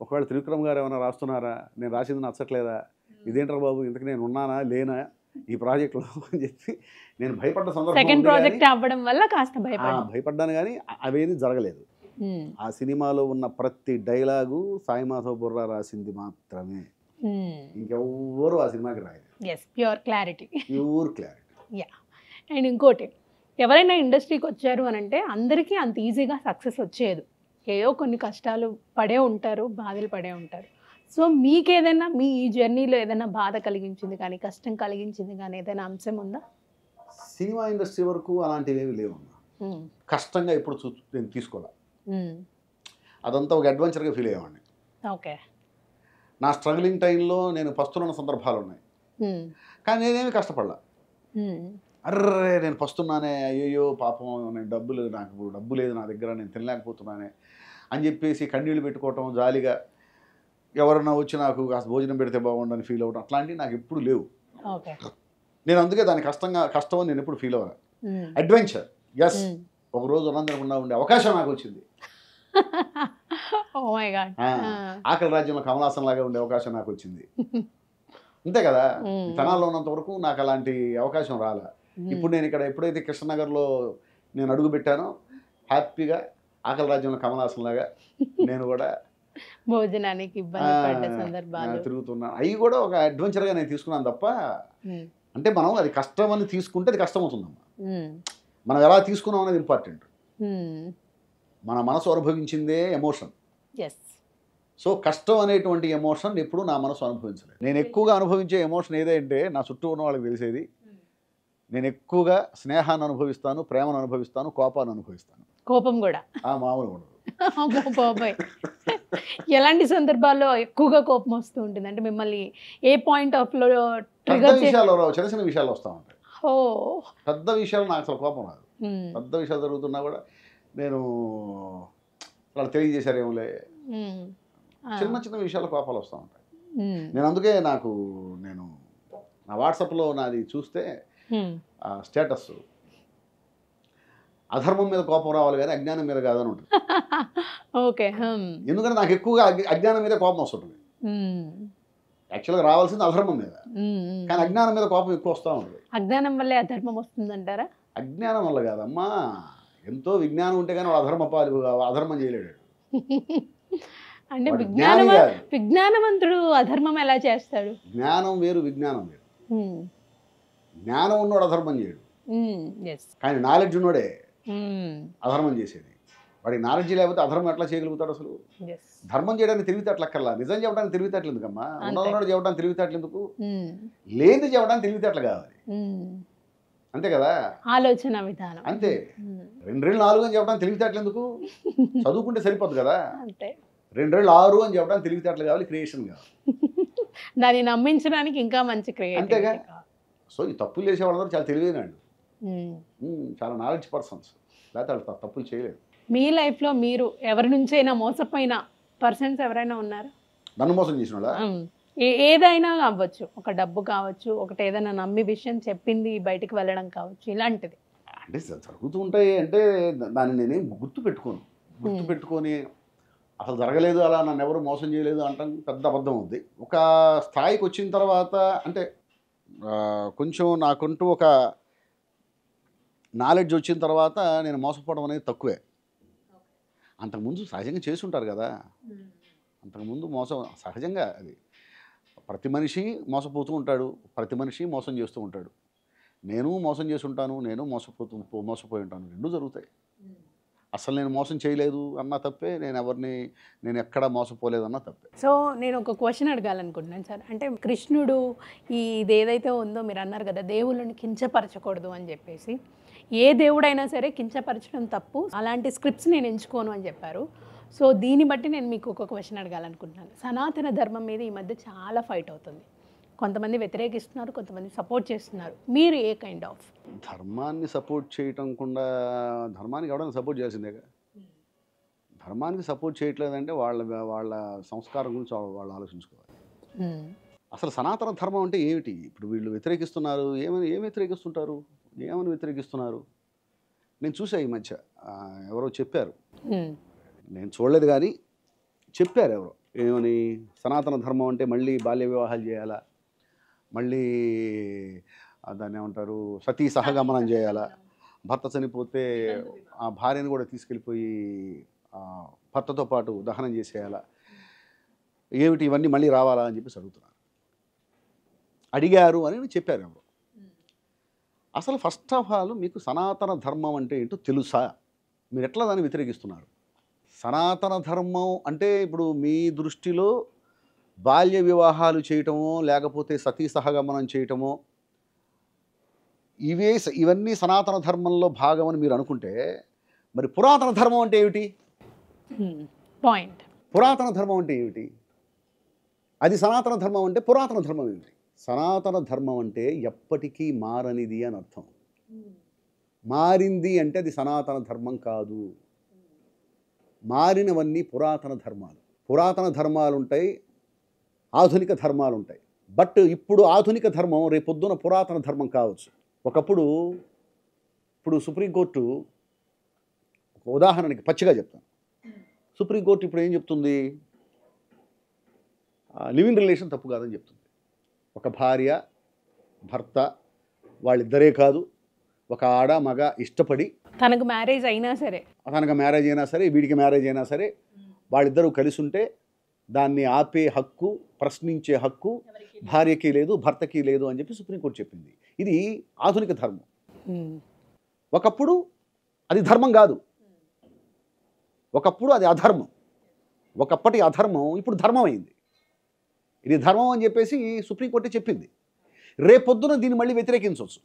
A: ఒకవేళ త్రివిక్రమ్ గారు ఏమైనా రాస్తున్నారా, నేను రాసింది నచ్చట్లేదా, ఇదేంటారు బాబు ఇంతకు నేను ఉన్నానా లేనా ఈ ప్రాజెక్ట్లో అని చెప్పి నేను భయపడ్డ సందర్భం.
B: సెకండ్ ప్రాజెక్ట్ అవ్వడం వల్ల కాస్త
A: భయపడ్డాను, కానీ అవేది జరగలేదు. ఆ సినిమాలో ఉన్న ప్రతి డైలాగు సాయి మాధవ్ బుర్రా రాసింది మాత్రమే, ఇంకెవ్వరు ఆ సినిమాకి రాయలేదు.
B: Pure clarity. అండ్ ఇంకోటి, ఎవరైనా ఇండస్ట్రీకి వచ్చారు అని అంటే అందరికీ అంత ఈజీగా సక్సెస్ వచ్చేది. ఏదో కొన్ని కష్టాలు పడే ఉంటారు, బాధలు పడే ఉంటారు. సో మీకేదైనా మీ ఈ జర్నీలో ఏదైనా బాధ కలిగించింది కానీ, కష్టం కలిగించింది కానీ ఏదైనా అంశం ఉందా?
A: సినిమా ఇండస్ట్రీ వరకు అలాంటివి ఏమి లేవమ్మా. కష్టంగా ఎప్పుడు నేను తీసుకోవాలి. అదంతా ఒక అడ్వెంచర్గా ఫీల్ అయ్యేవాడిని.
B: ఓకే.
A: నా స్ట్రగ్లింగ్ టైంలో నేను పస్తున్న సందర్భాలు ఉన్నాయి, కానీ నేనేమి కష్టపడలా. అర్రే నేను పస్తున్నానే, అయ్యో పాపం, నేను నాకు డబ్బు లేదు నా దగ్గర, నేను తినలేకపోతున్నానే అని చెప్పేసి కన్నీళ్ళు పెట్టుకోవటం, జాలిగా ఎవరన్నా వచ్చి నాకు కాస్త భోజనం పెడితే బాగుండని ఫీల్ అవ్వడం, అట్లాంటివి నాకు ఎప్పుడు లేవు. నేను అందుకే దాని కష్టం అని నేను ఎప్పుడు ఫీల్ అవ్వాలి. Adventure, yes. ఒకరోజు అనంతరకుండా ఉండే అవకాశం నాకు వచ్చింది. ఆకలి రాజ్యంలో కమలాసన్ లాగా ఉండే అవకాశం నాకు వచ్చింది. అంతే కదా, తెనాల్లో ఉన్నంత వరకు నాకు అలాంటి అవకాశం రాలే. ఇప్పుడు నేను ఇక్కడ ఎప్పుడైతే కృష్ణనగర్లో నేను అడుగు పెట్టానో, హ్యాపీగా ఆకలి రాజ్యంలో కమలాసన్ లాగా నేను కూడా
B: భోజనానికి ఇబ్బంది పడ్డ సందర్భాలు
A: తిరుగుతున్నాను. అవి కూడా ఒక అడ్వెంచర్గా నేను తీసుకున్నాను తప్ప, అంటే మనం అది కష్టం అని తీసుకుంటే అది కష్టం అవుతుందమ్మా. మనం ఎలా తీసుకున్నాం అనేది ఇంపార్టెంట్. మన మనసు అనుభవించిందే ఎమోషన్. సో కష్టం అనేటువంటి ఎమోషన్ ఎప్పుడు నా మనసు అనుభవించలేదు. నేను ఎక్కువగా అనుభవించే ఎమోషన్ ఏదంటే, నా చుట్టూ ఉన్న వాళ్ళకి తెలిసేది, నేను ఎక్కువగా స్నేహాన్ని అనుభవిస్తాను, ప్రేమను అనుభవిస్తాను, కోపాన్ని అనుభవిస్తాను.
B: కోపం కూడా
A: మామూలుగా ఉండదు.
B: ఎలాంటి సందర్భాల్లో ఎక్కువగా కోపం వస్తూ ఉంటుంది? అంటే మిమ్మల్ని ఏ పాయింట్ ఆఫ్ లో ట్రిగర్
A: విషయాలు, చిన్న చిన్న విషయాలు వస్తూ ఉంటాయి. పెద్ద విషయాలు నాకు అసలు కోపం రాదు. పెద్ద విషయాలు జరుగుతున్నా కూడా నేను వాళ్ళు తెలియజేశారేమోలే, చిన్న చిన్న విషయాల కోపాలు వస్తూ ఉంటాయి. నేను అందుకే నేను నా వాట్సాప్లో నాది చూస్తే స్టేటస్ అధర్మం మీద కోపం రావాలి కానీ అజ్ఞానం మీద కాదని ఉంటుంది.
B: ఓకే.
A: ఎందుకంటే నాకు ఎక్కువగా అజ్ఞానం మీద కోపం వస్తుంటుంది. యాక్చువల్గా రావాల్సింది అధర్మం మీద, కానీ అజ్ఞానం మీద కోపం ఎక్కువ వస్తూ ఉంటుంది.
B: అజ్ఞానం వల్లే అధర్మం వస్తుందంటారా?
A: అజ్ఞానం వల్ల కాదమ్మా, ఎంతో విజ్ఞానం ఉంటే కానీ వాడు అధర్మం చేయలేడు.
B: అంటే విజ్ఞానవంతుడు అధర్మం ఎలా చేస్తాడు?
A: జ్ఞానం వేరు, విజ్ఞానం వేరు. జ్ఞానం ఉన్నోడు అధర్మం చేయడు, కానీ నాలెడ్జ్ ఉన్నోడే అధర్మం చేసేది. వాడికి నాలెడ్జ్ లేకపోతే అధర్మం ఎట్లా చేయగలుగుతాడు? అసలు ధర్మం చేయడానికి తెలివితేటలు అక్కర్లా, నిజం చెప్పడానికి తెలివితేటలు ఎందుకమ్మా? ఉన్నోడు చెప్పడానికి తెలివితేటలు ఎందుకు? లేనిది చెప్పడానికి తెలివితేటలు కావాలి, అంతే కదా
B: ఆలోచన విధానం.
A: అంతే. 2 4 అని చెప్పడానికి తెలివితేటలు ఎందుకు? చదువుకుంటే సరిపోదు కదా. 2 6 అని చెప్పడానికి తెలివితేటలు కావాలి, క్రియేషన్ కావాలి.
B: దాన్ని నమ్మించడానికి ఇంకా మంచి క్రియేషన్.
A: అంతేగా. సో ఈ తప్పులు చేసే వాళ్ళందరూ చాలా తెలివైనాడు, చాలా నాలెడ్జ్ పర్సన్స్, లేకపోతే వాళ్ళు తప్పులు చేయలేదు.
B: మీ లైఫ్లో మీరు ఎవరి నుంచైనా మోసపోయిన పర్సన్స్ ఎవరైనా ఉన్నారా?
A: నన్ను మోసం చేసిన వాళ్ళ?
B: ఏదైనా అవ్వచ్చు, ఒక డబ్బు కావచ్చు, ఒకటి ఏదైనా నమ్మి విషయం చెప్పింది బయటికి వెళ్ళడం కావచ్చు, ఇలాంటిది
A: అంటే జరుగుతూ ఉంటాయి. అంటే దాన్ని నేనేం గుర్తుపెట్టుకొని అసలు జరగలేదు, అలా నన్ను ఎవరు మోసం చేయలేదు అంటాం పెద్ద అబద్ధం ఉంది. ఒక స్థాయికి వచ్చిన తర్వాత, అంటే కొంచెం నాకుంటూ ఒక నాలెడ్జ్ వచ్చిన తర్వాత నేను మోసపోవడం అనేది తక్కువే. అంతకుముందు సహజంగా చేసి ఉంటారు కదా, అంతకుముందు మోసం సహజంగా, అది ప్రతి మనిషి మోసపోతూ ఉంటాడు, ప్రతి మనిషి మోసం చేస్తూ ఉంటాడు. నేను మోసం చేసి ఉంటాను, నేను మోసపోయి ఉంటాను, రెండూ జరుగుతాయి. అసలు నేను మోసం చేయలేదు అన్నా తప్పే, నేను ఎక్కడ మోసపోలేదన్నా తప్పే.
B: సో నేను ఒక క్వశ్చన్ అడగాలనుకుంటున్నాను సార్. అంటే కృష్ణుడు ఇది ఏదైతే ఉందో మీరు అన్నారు కదా, దేవుళ్ళని కించపరచకూడదు అని చెప్పేసి, ఏ దేవుడైనా సరే కించపరచడం తప్పు, అలాంటి స్క్రిప్ట్స్ నేను ఎంచుకోను అని చెప్పారు. సో దీన్ని బట్టి నేను మీకు ఒక క్వశ్చన్ అడగాలనుకుంటున్నాను. సనాతన ధర్మం మీద ఈ మధ్య చాలా ఫైట్ అవుతుంది, కొంతమంది వ్యతిరేకిస్తున్నారు, కొంతమంది సపోర్ట్ చేస్తున్నారు. మీరు ఏ కైండ్ ఆఫ్?
A: ధర్మాన్ని సపోర్ట్ చేయటం కూడా, ధర్మానికి ఎవరైనా సపోర్ట్ చేయాల్సిందేగా. ధర్మానికి సపోర్ట్ చేయట్లేదంటే వాళ్ళ సంస్కారం గురించి వాళ్ళు ఆలోచించుకోవాలి. అసలు సనాతన ధర్మం అంటే ఏమిటి? ఇప్పుడు వీళ్ళు వ్యతిరేకిస్తున్నారు, ఏం వ్యతిరేకిస్తుంటారు, ఏమని వ్యతిరేకిస్తున్నారు? నేను చూసా ఈ మధ్య ఎవరో చెప్పారు, నేను చూడలేదు కానీ చెప్పారు ఎవరో, ఏమని, సనాతన ధర్మం అంటే మళ్ళీ బాల్య వివాహాలు చేయాలా, మళ్ళీ దాన్ని ఏమంటారు, సతీ సహగమనం చేయాలా, భర్త చనిపోతే ఆ భార్యను కూడా తీసుకెళ్ళిపోయి భర్తతో పాటు దహనం చేసేయాలా, ఏమిటి ఇవన్నీ మళ్ళీ రావాలా అని చెప్పేసి అడుగుతున్నారు, అడిగారు అని చెప్పారు ఎవరు. అసలు ఫస్ట్ ఆఫ్ ఆల్ మీకు సనాతన ధర్మం అంటే ఏంటో తెలుసా? మీరు ఎట్లా దాన్ని వ్యతిరేకిస్తున్నారు? సనాతన ధర్మం అంటే ఇప్పుడు మీ దృష్టిలో బాల్య వివాహాలు చేయటమో, లేకపోతే సతీ సహగమనం చేయటమో, ఇవన్నీ సనాతన ధర్మంలో భాగమని మీరు అనుకుంటే, మరి పురాతన ధర్మం అంటే ఏమిటి?
B: పాయింట్.
A: పురాతన ధర్మం అంటే ఏమిటి? అది సనాతన ధర్మం అంటే పురాతన ధర్మం ఏమిటి? సనాతన ధర్మం అంటే ఎప్పటికీ మారనిది అని అర్థం. మారింది అంటే అది సనాతన ధర్మం కాదు. మారినవన్నీ పురాతన ధర్మాలు. పురాతన ధర్మాలు ఉంటాయి, ఆధునిక ధర్మాలు ఉంటాయి. బట్ ఇప్పుడు ఆధునిక ధర్మం రేపొద్దున పురాతన ధర్మం కావచ్చు. ఒకప్పుడు ఇప్పుడు సుప్రీంకోర్టు, ఒక ఉదాహరణకి పచ్చిగా చెప్తాను, సుప్రీంకోర్టు ఇప్పుడు ఏం చెప్తుంది? లివింగ్ రిలేషన్ తప్పు కాదని చెప్తుంది. ఒక భార్య భర్త వాళ్ళిద్దరే కాదు, ఒక ఆడ మగ ఇష్టపడి,
B: తనకు మ్యారేజ్ అయినా సరే,
A: వీడికి మ్యారేజ్ అయినా సరే, వాళ్ళిద్దరూ కలిసి ఉంటే దాన్ని ఆపే హక్కు, ప్రశ్నించే హక్కు భార్యకి లేదు, భర్తకి లేదు అని చెప్పి సుప్రీంకోర్టు చెప్పింది. ఇది ఆధునిక ధర్మం. ఒకప్పుడు అది ధర్మం కాదు, ఒకప్పుడు అది అధర్మం. ఒకప్పటి అధర్మం ఇప్పుడు ధర్మం అయింది. ఇది ధర్మం అని చెప్పేసి సుప్రీంకోర్టే చెప్పింది. రేపొద్దున దీన్ని మళ్ళీ వ్యతిరేకించవచ్చు.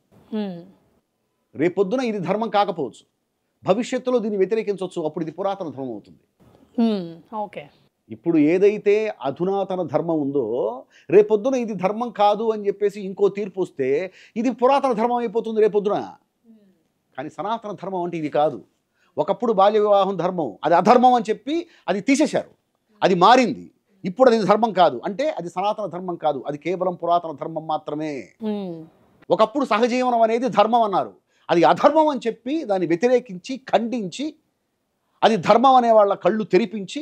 A: రేపొద్దున ఇది ధర్మం కాకపోవచ్చు, భవిష్యత్తులో దీన్ని వ్యతిరేకించవచ్చు. అప్పుడు ఇది పురాతన ధర్మం అవుతుంది.
B: ఓకే.
A: ఇప్పుడు ఏదైతే అధునాతన ధర్మం ఉందో, రేపొద్దున ఇది ధర్మం కాదు అని చెప్పేసి ఇంకో తీర్పు వస్తే ఇది పురాతన ధర్మం అయిపోతుంది రేపొద్దున. కానీ సనాతన ధర్మం అంటే ఇది కాదు. ఒకప్పుడు బాల్య వివాహం ధర్మం, అది అధర్మం అని చెప్పి అది తీసేశారు, అది మారింది. ఇప్పుడు అది ధర్మం కాదు అంటే అది సనాతన ధర్మం కాదు, అది కేవలం పురాతన ధర్మం మాత్రమే. ఒకప్పుడు సహజీవనం అనేది ధర్మం అన్నారు, అది అధర్మం అని చెప్పి దాన్ని వ్యతిరేకించి ఖండించి అది ధర్మం అనే వాళ్ళ కళ్ళు తెరిపించి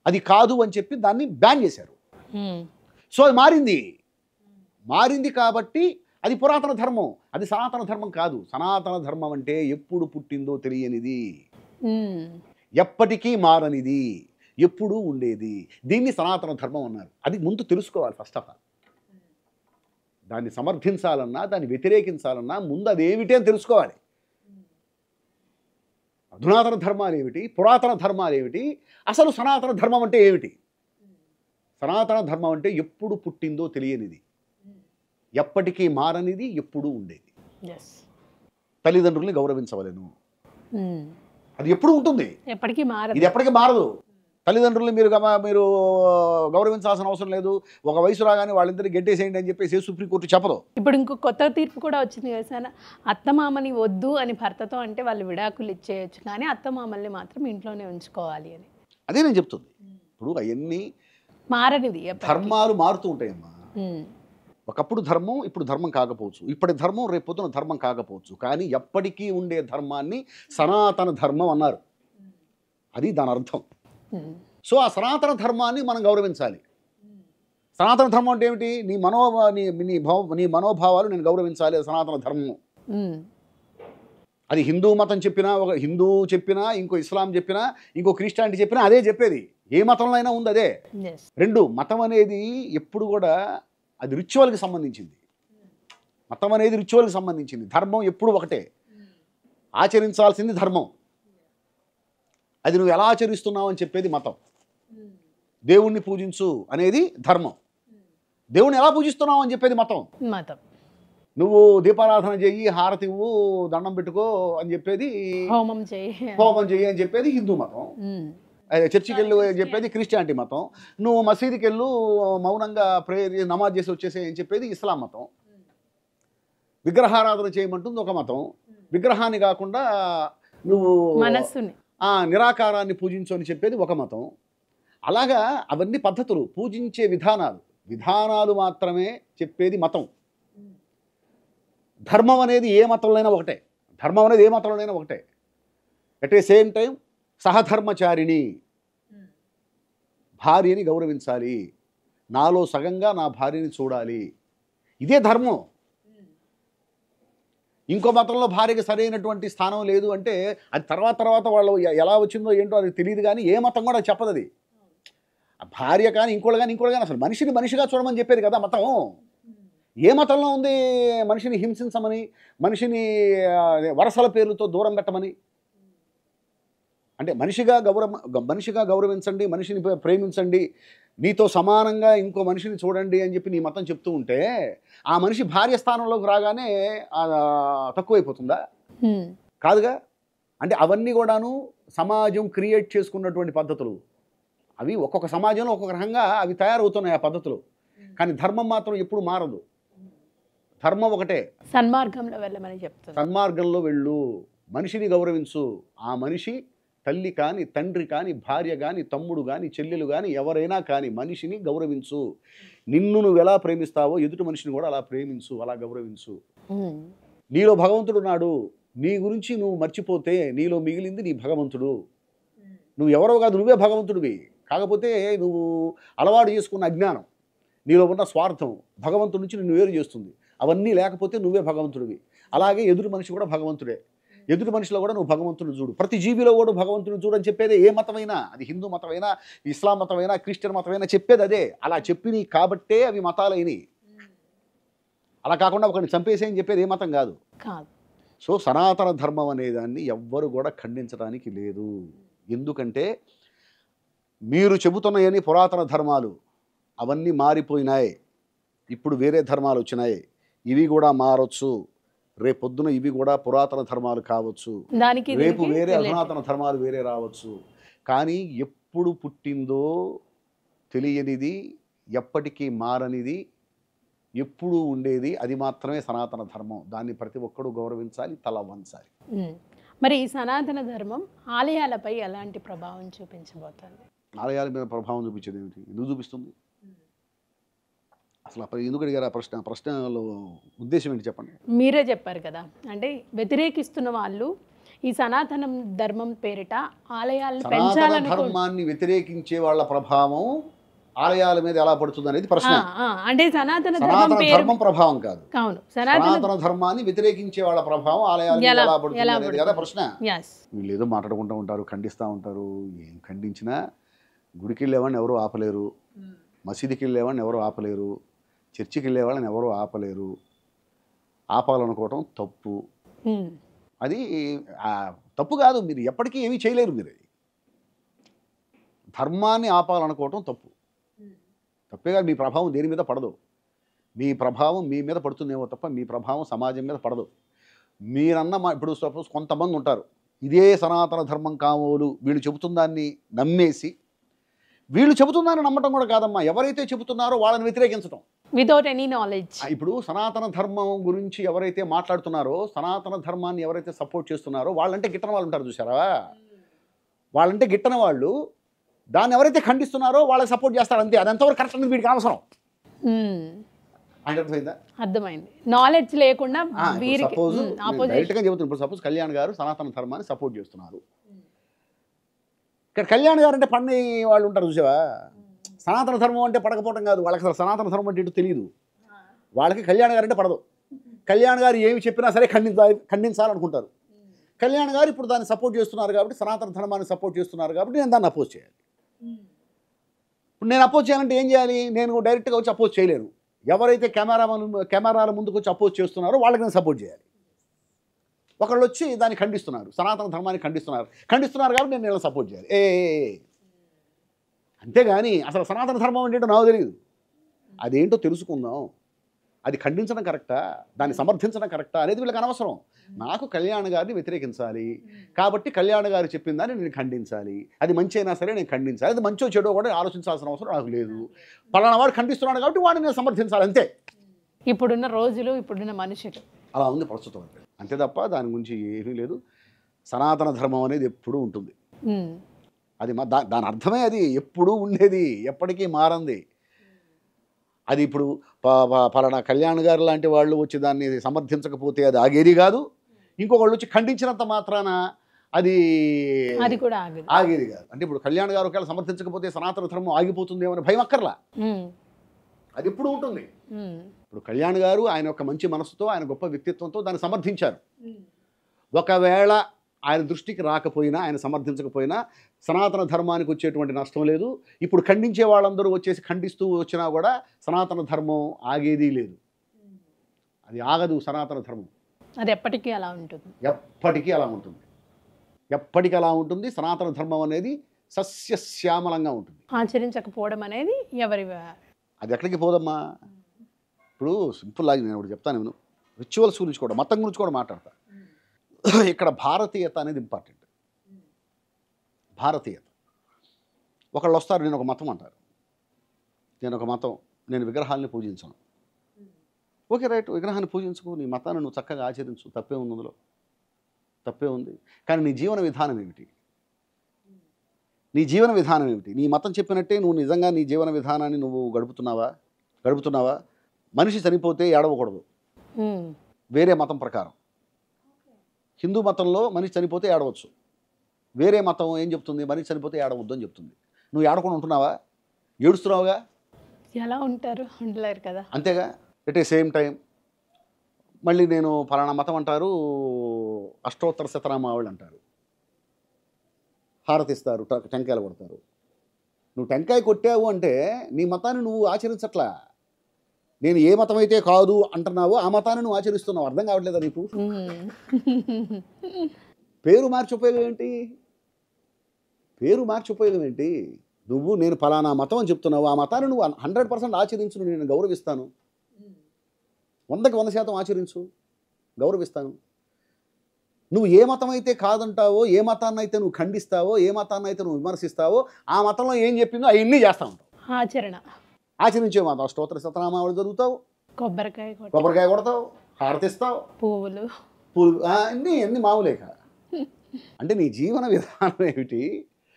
A: అది కాదు అని చెప్పి దాన్ని బ్యాన్ చేశారు. సో అది మారింది కాబట్టి అది పురాతన ధర్మం, అది సనాతన ధర్మం కాదు. సనాతన ధర్మం అంటే ఎప్పుడు పుట్టిందో తెలియనిది, ఎప్పటికీ మారనిది, ఎప్పుడూ ఉండేది. దీన్ని సనాతన ధర్మం అన్నారు. అది ముందు తెలుసుకోవాలి. ఫస్ట్ ఆఫ్ ఆల్ దాన్ని సమర్థించాలన్నా, దాన్ని వ్యతిరేకించాలన్నా ముందు అది ఏమిటి అని తెలుసుకోవాలి. అధునాతన ధర్మాలు ఏమిటి, పురాతన ధర్మాలు ఏమిటి, అసలు సనాతన ధర్మం అంటే ఏమిటి? సనాతన ధర్మం అంటే ఎప్పుడు పుట్టిందో తెలియనిది, ఎప్పటికీ మారనిది, ఎప్పుడూ ఉండేది. తల్లిదండ్రుల్ని గౌరవించవలెను, అది ఎప్పుడు ఉంటుంది, ఇది ఎప్పటికీ మారదు. తల్లిదండ్రుల్ని మీరు గౌరవించాల్సిన అవసరం లేదు. ఒక వయసు రాగానే వాళ్ళిద్దరిని గెట్టేసేయండి అని చెప్పేసి సుప్రీంకోర్టు చెప్పదు.
B: ఇప్పుడు ఇంకో కొత్త తీర్పు కూడా వచ్చింది కదా సార్, అత్తమామని వద్దు అని భర్తతో అంటే వాళ్ళు విడాకులు ఇచ్చేయచ్చు, కానీ అత్తమామల్ని మాత్రం ఇంట్లోనే ఉంచుకోవాలి అని.
A: అదే నేను చెప్తుంది. ఇప్పుడు అవన్నీ
B: మారనిది,
A: ధర్మాలు మారుతూ ఉంటాయమ్మా. ఒకప్పుడు ధర్మం ఇప్పుడు ధర్మం కాకపోవచ్చు, ఇప్పటి ధర్మం రేపొద్దున ధర్మం కాకపోవచ్చు, కానీ ఎప్పటికీ ఉండే ధర్మాన్ని సనాతన ధర్మం అన్నారు. అది దాని అర్థం. సో ఆ సనాతన ధర్మాన్ని మనం గౌరవించాలి. సనాతన ధర్మం అంటే ఏమిటి? నీ మనోభావాలు నేను గౌరవించాలి, అది సనాతన ధర్మం. అది హిందూ మతం చెప్పినా, ఒక హిందూ చెప్పినా, ఇంకో ఇస్లాం చెప్పినా, ఇంకో క్రిస్టియానిటీ చెప్పినా అదే చెప్పేది. ఏ మతంలో అయినా ఉంది అదే. రెండు, మతం అనేది ఎప్పుడు కూడా అది రిచువల్కి సంబంధించింది. మతం అనేది రిచువల్కి సంబంధించింది. ధర్మం ఎప్పుడు ఒకటే, ఆచరించాల్సింది ధర్మం. అది నువ్వు ఎలా ఆచరిస్తున్నావు అని చెప్పేది మతం. దేవుణ్ణి పూజించు అనేది ధర్మం. దేవుణ్ణి ఎలా పూజిస్తున్నావు అని చెప్పేది మతం. నువ్వు దీపారాధన చెయ్యి, హారతి ఇవ్వు, దండం పెట్టుకో అని చెప్పేది, హోమం చెయ్యి అని చెప్పేది హిందూ మతం. చర్చికి వెళ్ళు అని చెప్పేది క్రిస్టియానిటీ మతం. నువ్వు మసీదుకి వెళ్ళు, మౌనంగా ప్రేయర్ నమాజ్ చేసి వచ్చేసే అని చెప్పేది ఇస్లాం మతం. విగ్రహారాధన చేయమంటుంది ఒక మతం. విగ్రహాన్ని కాకుండా నువ్వు నిరాకారాన్ని పూజించు అని చెప్పేది ఒక మతం. అలాగా అవన్నీ పద్ధతులు, పూజించే విధానాలు మాత్రమే చెప్పేది మతం. ధర్మం అనేది ఏ మతంలోనైనా ఒకటే. అట్ ఏ సేమ్ టైం సహధర్మచారిణి, భార్యని గౌరవించాలి, నాలో సగంగా నా భార్యని చూడాలి, ఇదే ధర్మం. ఇంకో మతంలో భార్యకి సరైనటువంటి స్థానం లేదు అంటే అది తర్వాత వాళ్ళు ఎలా వచ్చిందో ఏంటో అది తెలియదు, కానీ ఏ మతం కూడా చెప్పదు. అది భార్య కానీ ఇంకోళ్ళు కానీ అసలు మనిషిని మనిషిగా చూడమని చెప్పేది కదా మతం. ఏ మతంలో ఉంది మనిషిని హింసించమని, మనిషిని వరసల పేర్లతో దూరం పెట్టమని? అంటే మనిషిగా గౌరవించండి, మనిషిని ప్రేమించండి, నీతో సమానంగా ఇంకో మనిషిని చూడండి అని చెప్పి నీ మతం చెప్తూ ఉంటే ఆ మనిషి భార్య స్థానంలోకి రాగానే తక్కువైపోతుందా? కాదుగా. అంటే అవన్నీ కూడాను సమాజం క్రియేట్ చేసుకున్నటువంటి పద్ధతులు. అవి ఒక్కొక్క సమాజంలో ఒక్కొక్క రకంగా అవి తయారవుతున్నాయి ఆ పద్ధతులు. కానీ ధర్మం మాత్రం ఎప్పుడు మారదు. ధర్మం ఒకటే.
B: సన్మార్గంలో వెళ్ళమని చెప్తారు.
A: సన్మార్గంలో వెళ్ళు, మనిషిని గౌరవించు. ఆ మనిషి తల్లి కానీ, తండ్రి కానీ, భార్య కానీ, తమ్ముడు కానీ, చెల్లెలు కానీ, ఎవరైనా కానీ మనిషిని గౌరవించు. నిన్ను నువ్వు ఎలా ప్రేమిస్తావో ఎదుటి మనిషిని కూడా అలా ప్రేమించు, అలా గౌరవించు. నీలో భగవంతుడు ఉన్నాడు. నీ గురించి నువ్వు మర్చిపోతే నీలో మిగిలింది నీ భగవంతుడు. నువ్వు ఎవరో కాదు, నువ్వే భగవంతుడివి. కాకపోతే నువ్వు అలవాటు చేసుకున్న అజ్ఞానం, నీలో ఉన్న స్వార్థం భగవంతుడి నుంచి నిన్ను వేరు చేస్తుంది. అవన్నీ లేకపోతే నువ్వే భగవంతుడివి. అలాగే ఎదుటి మనిషి కూడా భగవంతుడే. ఎదుటి మనిషిలో కూడా నువ్వు భగవంతుని చూడు. ప్రతి జీవిలో కూడా భగవంతుని చూడని చెప్పేది ఏ మతమైనా, అది హిందూ మతమైనా, ఇస్లాం మతమైనా, క్రిస్టియన్ మతమైనా చెప్పేది అదే. అలా చెప్పినవి కాబట్టే అవి మతాలైనవి. అలా కాకుండా ఒకరిని చంపేసేయని చెప్పేది ఏ మతం కాదు. సో సనాతన ధర్మం అనేదాన్ని ఎవ్వరు కూడా ఖండించడానికి లేదు. ఎందుకంటే మీరు చెబుతున్నాయని పురాతన ధర్మాలు అవన్నీ మారిపోయినాయి. ఇప్పుడు వేరే ధర్మాలు వచ్చినాయి. ఇవి కూడా మారొచ్చు. రేపొద్దున ఇవి కూడా పురాతన ధర్మాలు కావచ్చు. రేపు వేరే అధునాతన ధర్మాలు వేరే రావచ్చు. కానీ ఎప్పుడు పుట్టిందో తెలియనిది, ఎప్పటికీ మారనిది, ఎప్పుడు ఉండేది అది మాత్రమే సనాతన ధర్మం. దాన్ని ప్రతి ఒక్కరూ గౌరవించాలి, తల వంచాలి.
B: మరి ఈ సనాతన ధర్మం ఆలయాలపై ఎలాంటి ప్రభావం చూపించబోతుంది?
A: ఆలయాల మీద ప్రభావం చూపించేది ఏమిటి? ఎందుకు చూపిస్తుంది? అసలు ఎందుకు అడిగారు ఆ ప్రశ్న? ప్రశ్నలో ఉద్దేశం ఏంటి చెప్పండి.
B: మీరే చెప్పారు కదా, అంటే వ్యతిరేకిస్తున్న వాళ్ళు ఈ సనాతన ధర్మం పేరిట ఆలయాలను పెంచాలని,
A: ధర్మాన్ని వ్యతిరేకించే వాళ్ళ ప్రభావం ఆలయాల మీద ఎలా పడుతుంది అనేది ప్రశ్న.
B: అంటే సనాతన
A: ధర్మం ప్రభావం కాదు.
B: అవును,
A: సనాతన ధర్మాన్ని వ్యతిరేకించే వాళ్ళ ప్రభావం ఆలయాల మీద ఎలా పడుతుంది అనేది కదా ప్రశ్న. వీళ్ళు ఏదో మాట్లాడుకుంటూ ఉంటారు, ఖండిస్తూ ఉంటారు. ఏం ఖండించినా గుడికి వెళ్ళేవాడిని ఎవరు ఆపలేరు, మసీదుకి వెళ్ళేవాడిని ఎవరు ఆపలేరు, చర్చికి వెళ్ళే వాళ్ళని ఎవరు ఆపలేరు. ఆపాలనుకోవటం తప్పు. అది తప్పు కాదు. మీరు ఎప్పటికీ ఏమీ చేయలేరు. మీరు ధర్మాన్ని ఆపాలనుకోవటం తప్పు. తప్పే కాదు. మీ ప్రభావం దేని మీద పడదు. మీ ప్రభావం మీ మీద పడుతుందేమో తప్ప మీ ప్రభావం సమాజం మీద పడదు. మీరన్న ఇప్పుడు సపోజ్ కొంతమంది ఉంటారు, ఇదే సనాతన ధర్మం కావోలు వీళ్ళు చెబుతుందాన్ని నమ్మేసి, వీళ్ళు చెబుతుందని నమ్మటం కూడా కాదమ్మా, ఎవరైతే చెబుతున్నారో వాళ్ళని వ్యతిరేకించడం
B: వితౌట్ ఎనీ నాలెడ్జ్.
A: ఇప్పుడు సనాతన ధర్మం గురించి ఎవరైతే మాట్లాడుతున్నారో, సనాతన ధర్మాన్ని ఎవరైతే సపోర్ట్ చేస్తున్నారో వాళ్ళంటే గిట్టని వాళ్ళు ఉంటారు చూసారా. వాళ్ళంటే గిట్టని వాళ్ళు దాన్ని ఎవరైతే ఖండిస్తున్నారో వాళ్ళకి సపోర్ట్ చేస్తారు అంతే. అది ఎంతవరకు కరెక్ట్ అనేది వీడికి అవసరం. అర్థమైందా?
B: అర్థమైంది. నాలెడ్జ్ లేకుండా
A: డైరెక్ట్గా చెబుతున్నారు. ఇప్పుడు సపోజ్ కళ్యాణ్ గారు సనాతన ధర్మాన్ని సపోర్ట్ చేస్తున్నారు. ఇక్కడ కళ్యాణ్ గారు అంటే పన్ని వాళ్ళు ఉంటారు చూసావా. సనాతన ధర్మం అంటే పడకపోవడం కాదు, వాళ్ళకి అసలు సనాతన ధర్మం అంటే తెలియదు. వాళ్ళకి కళ్యాణ్ గారు అంటే పడదు. కళ్యాణ్ గారు ఏమి చెప్పినా సరే ఖండించాలనుకుంటారు. కళ్యాణ్ గారు ఇప్పుడు దాన్ని సపోర్ట్ చేస్తున్నారు కాబట్టి, సనాతన ధర్మాన్ని సపోర్ట్ చేస్తున్నారు కాబట్టి నేను దాన్ని అపోజ్ చేయాలి. ఇప్పుడు నేను అపోజ్ చేయాలంటే ఏం చేయాలి? నేను డైరెక్ట్గా వచ్చి అపోజ్ చేయలేను. ఎవరైతే కెమెరాల ముందుకు వచ్చి అపోజ్ చేస్తున్నారో వాళ్ళకి నేను సపోర్ట్ చేయాలి. ఒకళ్ళు వచ్చి దాన్ని ఖండిస్తున్నారు, సనాతన ధర్మాన్ని ఖండిస్తున్నారు కాబట్టి నేను వీళ్ళని సపోర్ట్ చేయాలి. అంతేగాని అసలు సనాతన ధర్మం ఏంటో నాకు తెలియదు. అదేంటో తెలుసుకుందాం. అది ఖండించడం కరెక్టా, దాన్ని సమర్థించడం కరెక్టా అనేది వీళ్ళకి అనవసరం. నాకు కళ్యాణ్ గారిని వ్యతిరేకించాలి కాబట్టి కళ్యాణ్ గారు చెప్పిందని నేను ఖండించాలి. అది మంచి అయినా సరే నేను ఖండించాలి. అది మంచో చెడో కూడా ఆలోచించాల్సిన అవసరం నాకు లేదు. పలానా వాడు ఖండిస్తున్నాడు కాబట్టి వాడిని నేను సమర్థించాలి అంతే.
B: ఇప్పుడున్న రోజులు, ఇప్పుడున్న మనుషులు
A: అలా ఉంది ప్రస్తుతం. అంతే తప్ప దాని గురించి ఏమీ లేదు. సనాతన ధర్మం అనేది ఎప్పుడూ ఉంటుంది. అది దాని అర్థమే అది ఎప్పుడూ ఉండేది, ఎప్పటికీ మారంది. అది ఇప్పుడు పలానా కళ్యాణ్ గారు లాంటి వాళ్ళు వచ్చి దాన్ని సమర్థించకపోతే అది ఆగేది కాదు. ఇంకొకళ్ళు వచ్చి ఖండించినంత మాత్రాన అది
B: కూడా
A: ఆగేది కాదు. అంటే ఇప్పుడు కళ్యాణ్ గారు ఒకవేళ సమర్థించకపోతే సనాతన ధర్మం ఆగిపోతుందేమో అని భయం అక్కర్లా. అది ఎప్పుడు ఉంటుంది. ఇప్పుడు కళ్యాణ్ గారు ఆయన యొక్క మంచి మనసుతో, ఆయన గొప్ప వ్యక్తిత్వంతో దాన్ని సమర్థించారు. ఒకవేళ ఆయన దృష్టికి రాకపోయినా, ఆయన సమర్థించకపోయినా సనాతన ధర్మానికి వచ్చేటువంటి నష్టం లేదు. ఇప్పుడు ఖండించే వాళ్ళందరూ వచ్చేసి ఖండిస్తూ వచ్చినా కూడా సనాతన ధర్మం ఆగేది లేదు. అది ఆగదు. సనాతన ధర్మం
B: అది ఎప్పటికీ అలా ఉంటుంది.
A: ఎప్పటికీ అలా ఉంటుంది. ఎప్పటికీ అలా ఉంటుంది. సనాతన ధర్మం అనేది సస్యశ్యామలంగా ఉంటుంది.
B: ఆచరించకపోవడం అనేది ఎవరి
A: అది ఎక్కడికి పోదమ్మా. ఇప్పుడు సింపుల్ లాగా నేను ఒకటి చెప్తాను. నేను రిచువల్స్ గురించి కూడా, మతం గురించి కూడా మాట్లాడతా. ఇక్కడ భారతీయత అనేది ఇంపార్టెంట్. భారతీయత. ఒకళ్ళు వస్తారు, నేను ఒక మతం అంటారు. నేను ఒక మతం, నేను విగ్రహాలని పూజించను. ఓకే, రైట్, విగ్రహాన్ని పూజించుకో, నీ మతాన్ని నువ్వు చక్కగా ఆచరించు, తప్పే ఉంది అందులో, తప్పే ఉంది. కానీ నీ జీవన విధానం ఏమిటి? నీ జీవన విధానం ఏమిటి? నీ మతం చెప్పినట్టే నువ్వు నిజంగా నీ జీవన విధానాన్ని నువ్వు గడుపుతున్నావా? మనిషి చనిపోతే ఏడవకూడదు వేరే మతం ప్రకారం. హిందూ మతంలో మనిషి చనిపోతే ఏడవచ్చు. వేరే మతం ఏం చెప్తుంది? మనిషి చనిపోతే ఏడవద్దు అని చెప్తుంది. నువ్వు ఏడకుండా ఉంటున్నావా? ఏడుస్తున్నావుగా.
B: ఎలా ఉంటారు? ఉండలేరు కదా.
A: అంతేగా. ఎట్ ఏ సేమ్ టైం మళ్ళీ నేను ఫలానా మతం అంటారు, అష్టోత్తర శతనామావళి అంటారు, హారతిస్తారు, టెంకాయలు కొడతారు. నువ్వు టెంకాయ కొట్టావు అంటే నీ మతాన్ని నువ్వు ఆచరించట్లా. నేను ఏ మతం అయితే కాదు అంటున్నావో ఆ మతాన్ని నువ్వు ఆచరిస్తున్నావు. అర్థం కావట్లేదా నీకు? పేరు మార్చి ఉపయోగం ఏంటి? నువ్వు నేను ఫలానా మతం అని చెప్తున్నావు, ఆ మతాన్ని నువ్వు 100% ఆచరించు, నేను గౌరవిస్తాను. 100కి 100% ఆచరించు, గౌరవిస్తాను. నువ్వు ఏ మతం అయితే కాదంటావో, ఏ మతాన్ని అయితే నువ్వు ఖండిస్తావో, ఏ మతాన్ని అయితే నువ్వు విమర్శిస్తావో, ఆ మతంలో ఏం చెప్పిందో అవన్నీ చేస్తా ఉంటావు. ఆచరించే మాత్రం అష్టోత్తర శతనామావళి చదువుతావు, కొబ్బరికాయ కొడతావు, హారతిస్తావు, పువ్వులు అన్నీ మామూలేక. అంటే నీ జీవన విధానం ఏమిటి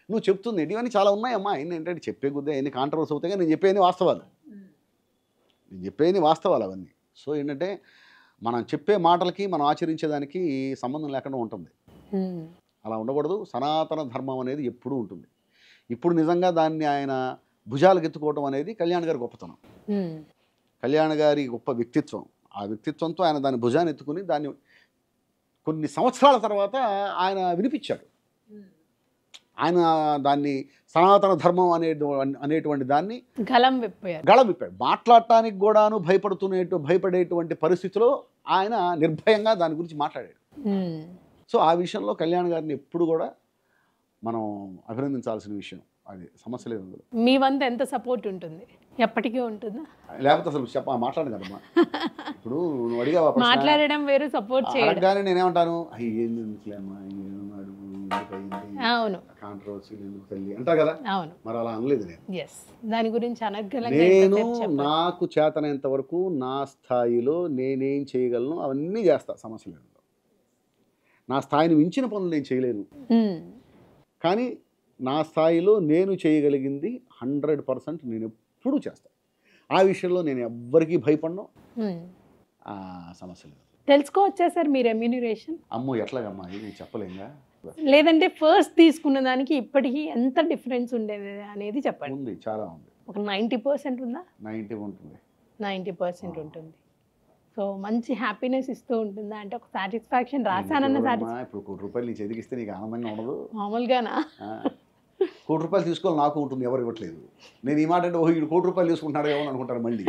A: నువ్వు చెప్తుంది? ఇవన్నీ చాలా ఉన్నాయమ్మా. ఏంటంటే చెప్పే కొద్దిగా ఎన్ని కాంట్రవర్సీ అవుతాయి, నేను చెప్పేది వాస్తవాలు అవన్నీ. సో ఏంటంటే మనం చెప్పే మాటలకి మనం ఆచరించేదానికి సంబంధం లేకుండా ఉంటుంది. అలా ఉండకూడదు. సనాతన ధర్మం అనేది ఎప్పుడూ ఉంటుంది. ఇప్పుడు నిజంగా దాన్ని ఆయన భుజాలకు ఎత్తుకోవడం అనేది కళ్యాణ్ గారి గొప్పతనం. కళ్యాణ్ గారి గొప్ప వ్యక్తిత్వం. ఆ వ్యక్తిత్వంతో ఆయన దాన్ని భుజాన్ని ఎత్తుకుని దాన్ని కొన్ని సంవత్సరాల తర్వాత ఆయన వినిపించాడు. ఆయన దాన్ని సనాతన ధర్మం అనేటువంటి దాన్ని గళం విప్పాడు. మాట్లాడటానికి కూడాను భయపడేటువంటి పరిస్థితిలో ఆయన నిర్భయంగా దాని గురించి మాట్లాడాడు. సో ఆ విషయంలో కళ్యాణ్ గారిని ఎప్పుడు కూడా మనం అభినందించాల్సిన విషయం. అది సమస్య లేదు అందులో.
B: మీ వంత ఎంత సపోర్ట్ ఉంటుంది? ఎప్పటికీ ఉంటుందా?
A: లేకపోతే అసలు మాట్లాడను కదమ్మా. ఇప్పుడు నువ్వు అడిగా
B: మాట్లాడడం వేరు, సపోర్ట్ చేయడం.
A: నేనేమంటాను, అంటారు కదా. మరి అలా అనలేదు
B: దాని గురించి
A: నేను నాకు చేతనంత వరకు నా స్థాయిలో నేనేం చేయగలను అవన్నీ చేస్తా, సమస్య లేదు. నా స్థాయిని మించిన పనులు నేను చేయలేను, కానీ నా స్థాయిలో నేను చేయగలిగింది 100% నేను ఎప్పుడూ చేస్తాను. ఆ విషయంలో నేను ఎవ్వరికీ భయపడను. సమస్య లేదు.
B: తెలుసుకోవచ్చా సార్ మీ రెమ్యూనరేషన్?
A: అమ్మో ఎట్లాగమ్మా, నేను చెప్పలేంగా.
B: లేదంటే ఫస్ట్ తీసుకున్న దానికి ఇప్పటికీ ఎంత డిఫరెన్స్ ఉండేది అనేది చెప్పండి.
A: ఉంది, చాలా ఉంది.
B: ఒక 90% ఉందా?
A: 90 ఉంటుంది.
B: 90% ఉంటుంది. సో మంచి హ్యాపీనెస్ ఇస్తూ ఉంటుందా? అంటే ఒక సాటిస్ఫాక్షన్, రాశానన్న సాటిస్ఫాక్షన్.
A: ఇప్పుడు ₹1,00,000 నీ చేతికిస్తే నీకు ఆనందంగా ఉండదు?
B: మామూలుగానా?
A: ₹1,00,000 తీసుకోవాలి నాకు ఉంటుంది, ఎవరు ఇవ్వట్లేదు. నేను ఈ మాట అంటే ఓ వీడు ₹1,00,000 తీసుకుంటున్నాడు ఏమో అనుకుంటారు మళ్ళీ.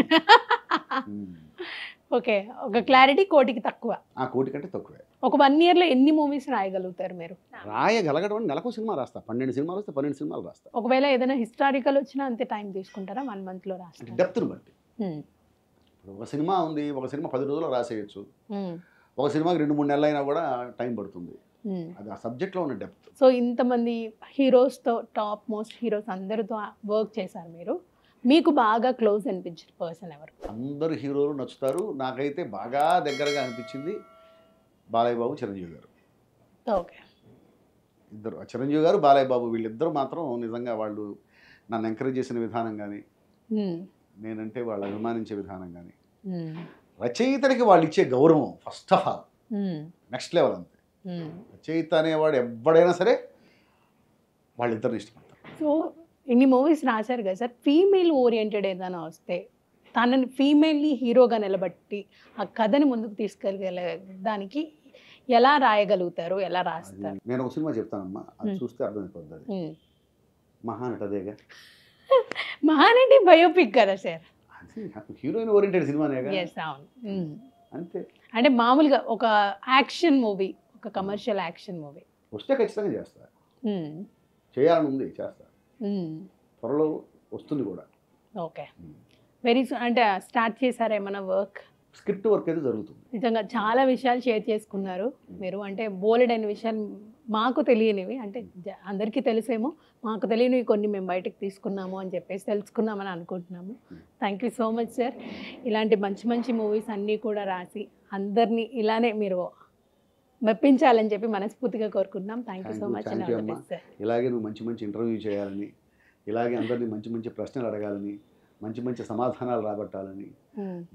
B: ఓకే, ఒక క్లారిటీ, 1,00,000కి తక్కువ.
A: 1,00,000 కంటే తక్కువే.
B: ఒక 1 yearలో ఎన్ని మూవీస్ రాయగలుగుతారు మీరు?
A: రాయగలగడం నెలకు సినిమా రాస్తా, 12 సినిమాలు వస్తే 12 సినిమాలు రాస్తా.
B: ఒకవేళ ఏదైనా హిస్టారికల్ వచ్చినా అంతే టైం తీసుకుంటారా? 1 monthలో రాస్తా.
A: డెప్త్ని బట్టి. ఒక సినిమా ఉంది, ఒక సినిమా 10 రోజుల్లో రాసేయచ్చు. ఒక సినిమాకి 2-3 నెలలు అయినా కూడా టైం పడుతుంది. అది ఆ సబ్జెక్ట్లో ఉన్న డెప్త్.
B: సో ఇంతమంది హీరోస్తో, టాప్ మోస్ట్ హీరోస్ అందరితో వర్క్ చేశారు మీరు. మీకు బాగా క్లోజ్ అనిపించిన పర్సన్ ఎవరు?
A: అందరు హీరోలు నచ్చుతారు. నాకైతే బాగా దగ్గరగా అనిపించింది బాలయ్య బాబు, చిరంజీవి గారు.
B: ఓకే,
A: ఇద్దరు, చిరంజీవి గారు, బాలయ్య బాబు, వీళ్ళిద్దరూ మాత్రం నిజంగా వాళ్ళు నన్ను ఎంకరేజ్ చేసిన విధానం కానీ, నేనంటే వాళ్ళు అభిమానించే విధానం కానీ, రచయితలకి వాళ్ళు ఇచ్చే గౌరవం first of all next level. అంతే. రచయిత అనేవాడు ఎవడైనా సరే వాళ్ళిద్దరిని ఇష్టపడతారు.
B: సో ఇన్ని మూవీస్ రాశారు కదా సార్, ఫీమేల్ ఓరియంటెడ్ ఏదైనా వస్తే తనని ఫీమేల్ని హీరోగా నిలబట్టి ఆ కథని ముందుకు తీసుకెళ్ళడానికి ఎలా రాయగలుగుతారు, ఎలా రాస్తారు?
A: నేను ఒక సినిమా చెప్తానమ్మా, అది చూస్తే అర్థమైపోతుంది. అది మహానటి. అదేగా
B: మహానటి బయోపిక్ కదా సార్?
A: హీరోయిన్ ఓరియంటెడ్ సినిమానేగా. అంతే.
B: అంటే మామూలుగా ఒక యాక్షన్ మూవీ, ఒక కమర్షియల్ యాక్షన్ మూవీ
A: వస్తే ఖచ్చితంగా చేస్తా, చేయాలని ఉంది, చేస్తా, త్వరలో వస్తుంది కూడా.
B: ఓకే, వెరీ అంటే స్టార్ట్ చేశారా ఏమైనా వర్క్?
A: స్క్రిప్ట్ వర్క్ అయితే జరుగుతుంది.
B: నిజంగా చాలా విషయాలు షేర్ చేసుకున్నారు మీరు, అంటే బోలెడైన విషయాలు మాకు తెలియనివి, అంటే అందరికీ తెలిసేమో, మాకు తెలియనివి కొన్ని మేము బయటకు తీసుకున్నాము అని చెప్పేసి తెలుసుకున్నామని అనుకుంటున్నాము. Thank you so much sir. ఇలాంటి మంచి మంచి మూవీస్ అన్నీ కూడా రాసి అందరినీ ఇలానే మీరు మెప్పించాలని చెప్పి మనస్ఫూర్తిగా కోరుకుంటున్నాం. Thank you so much and all the best sir.
A: ఇలాగే నువ్వు మంచి మంచి ఇంటర్వ్యూ చేయాలని, ఇలాగే అందరినీ మంచి మంచి ప్రశ్నలు అడగాలని, మంచి మంచి సమాధానాలు రాబట్టాలని,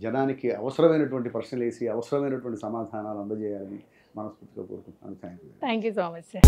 A: జనానికి అవసరమైనటువంటి ప్రశ్నలు వేసి అవసరమైనటువంటి సమాధానాలు అందజేయాలని మనస్ఫూర్తిగా కోరుకుంటున్నాను. Thank you
B: so much sir.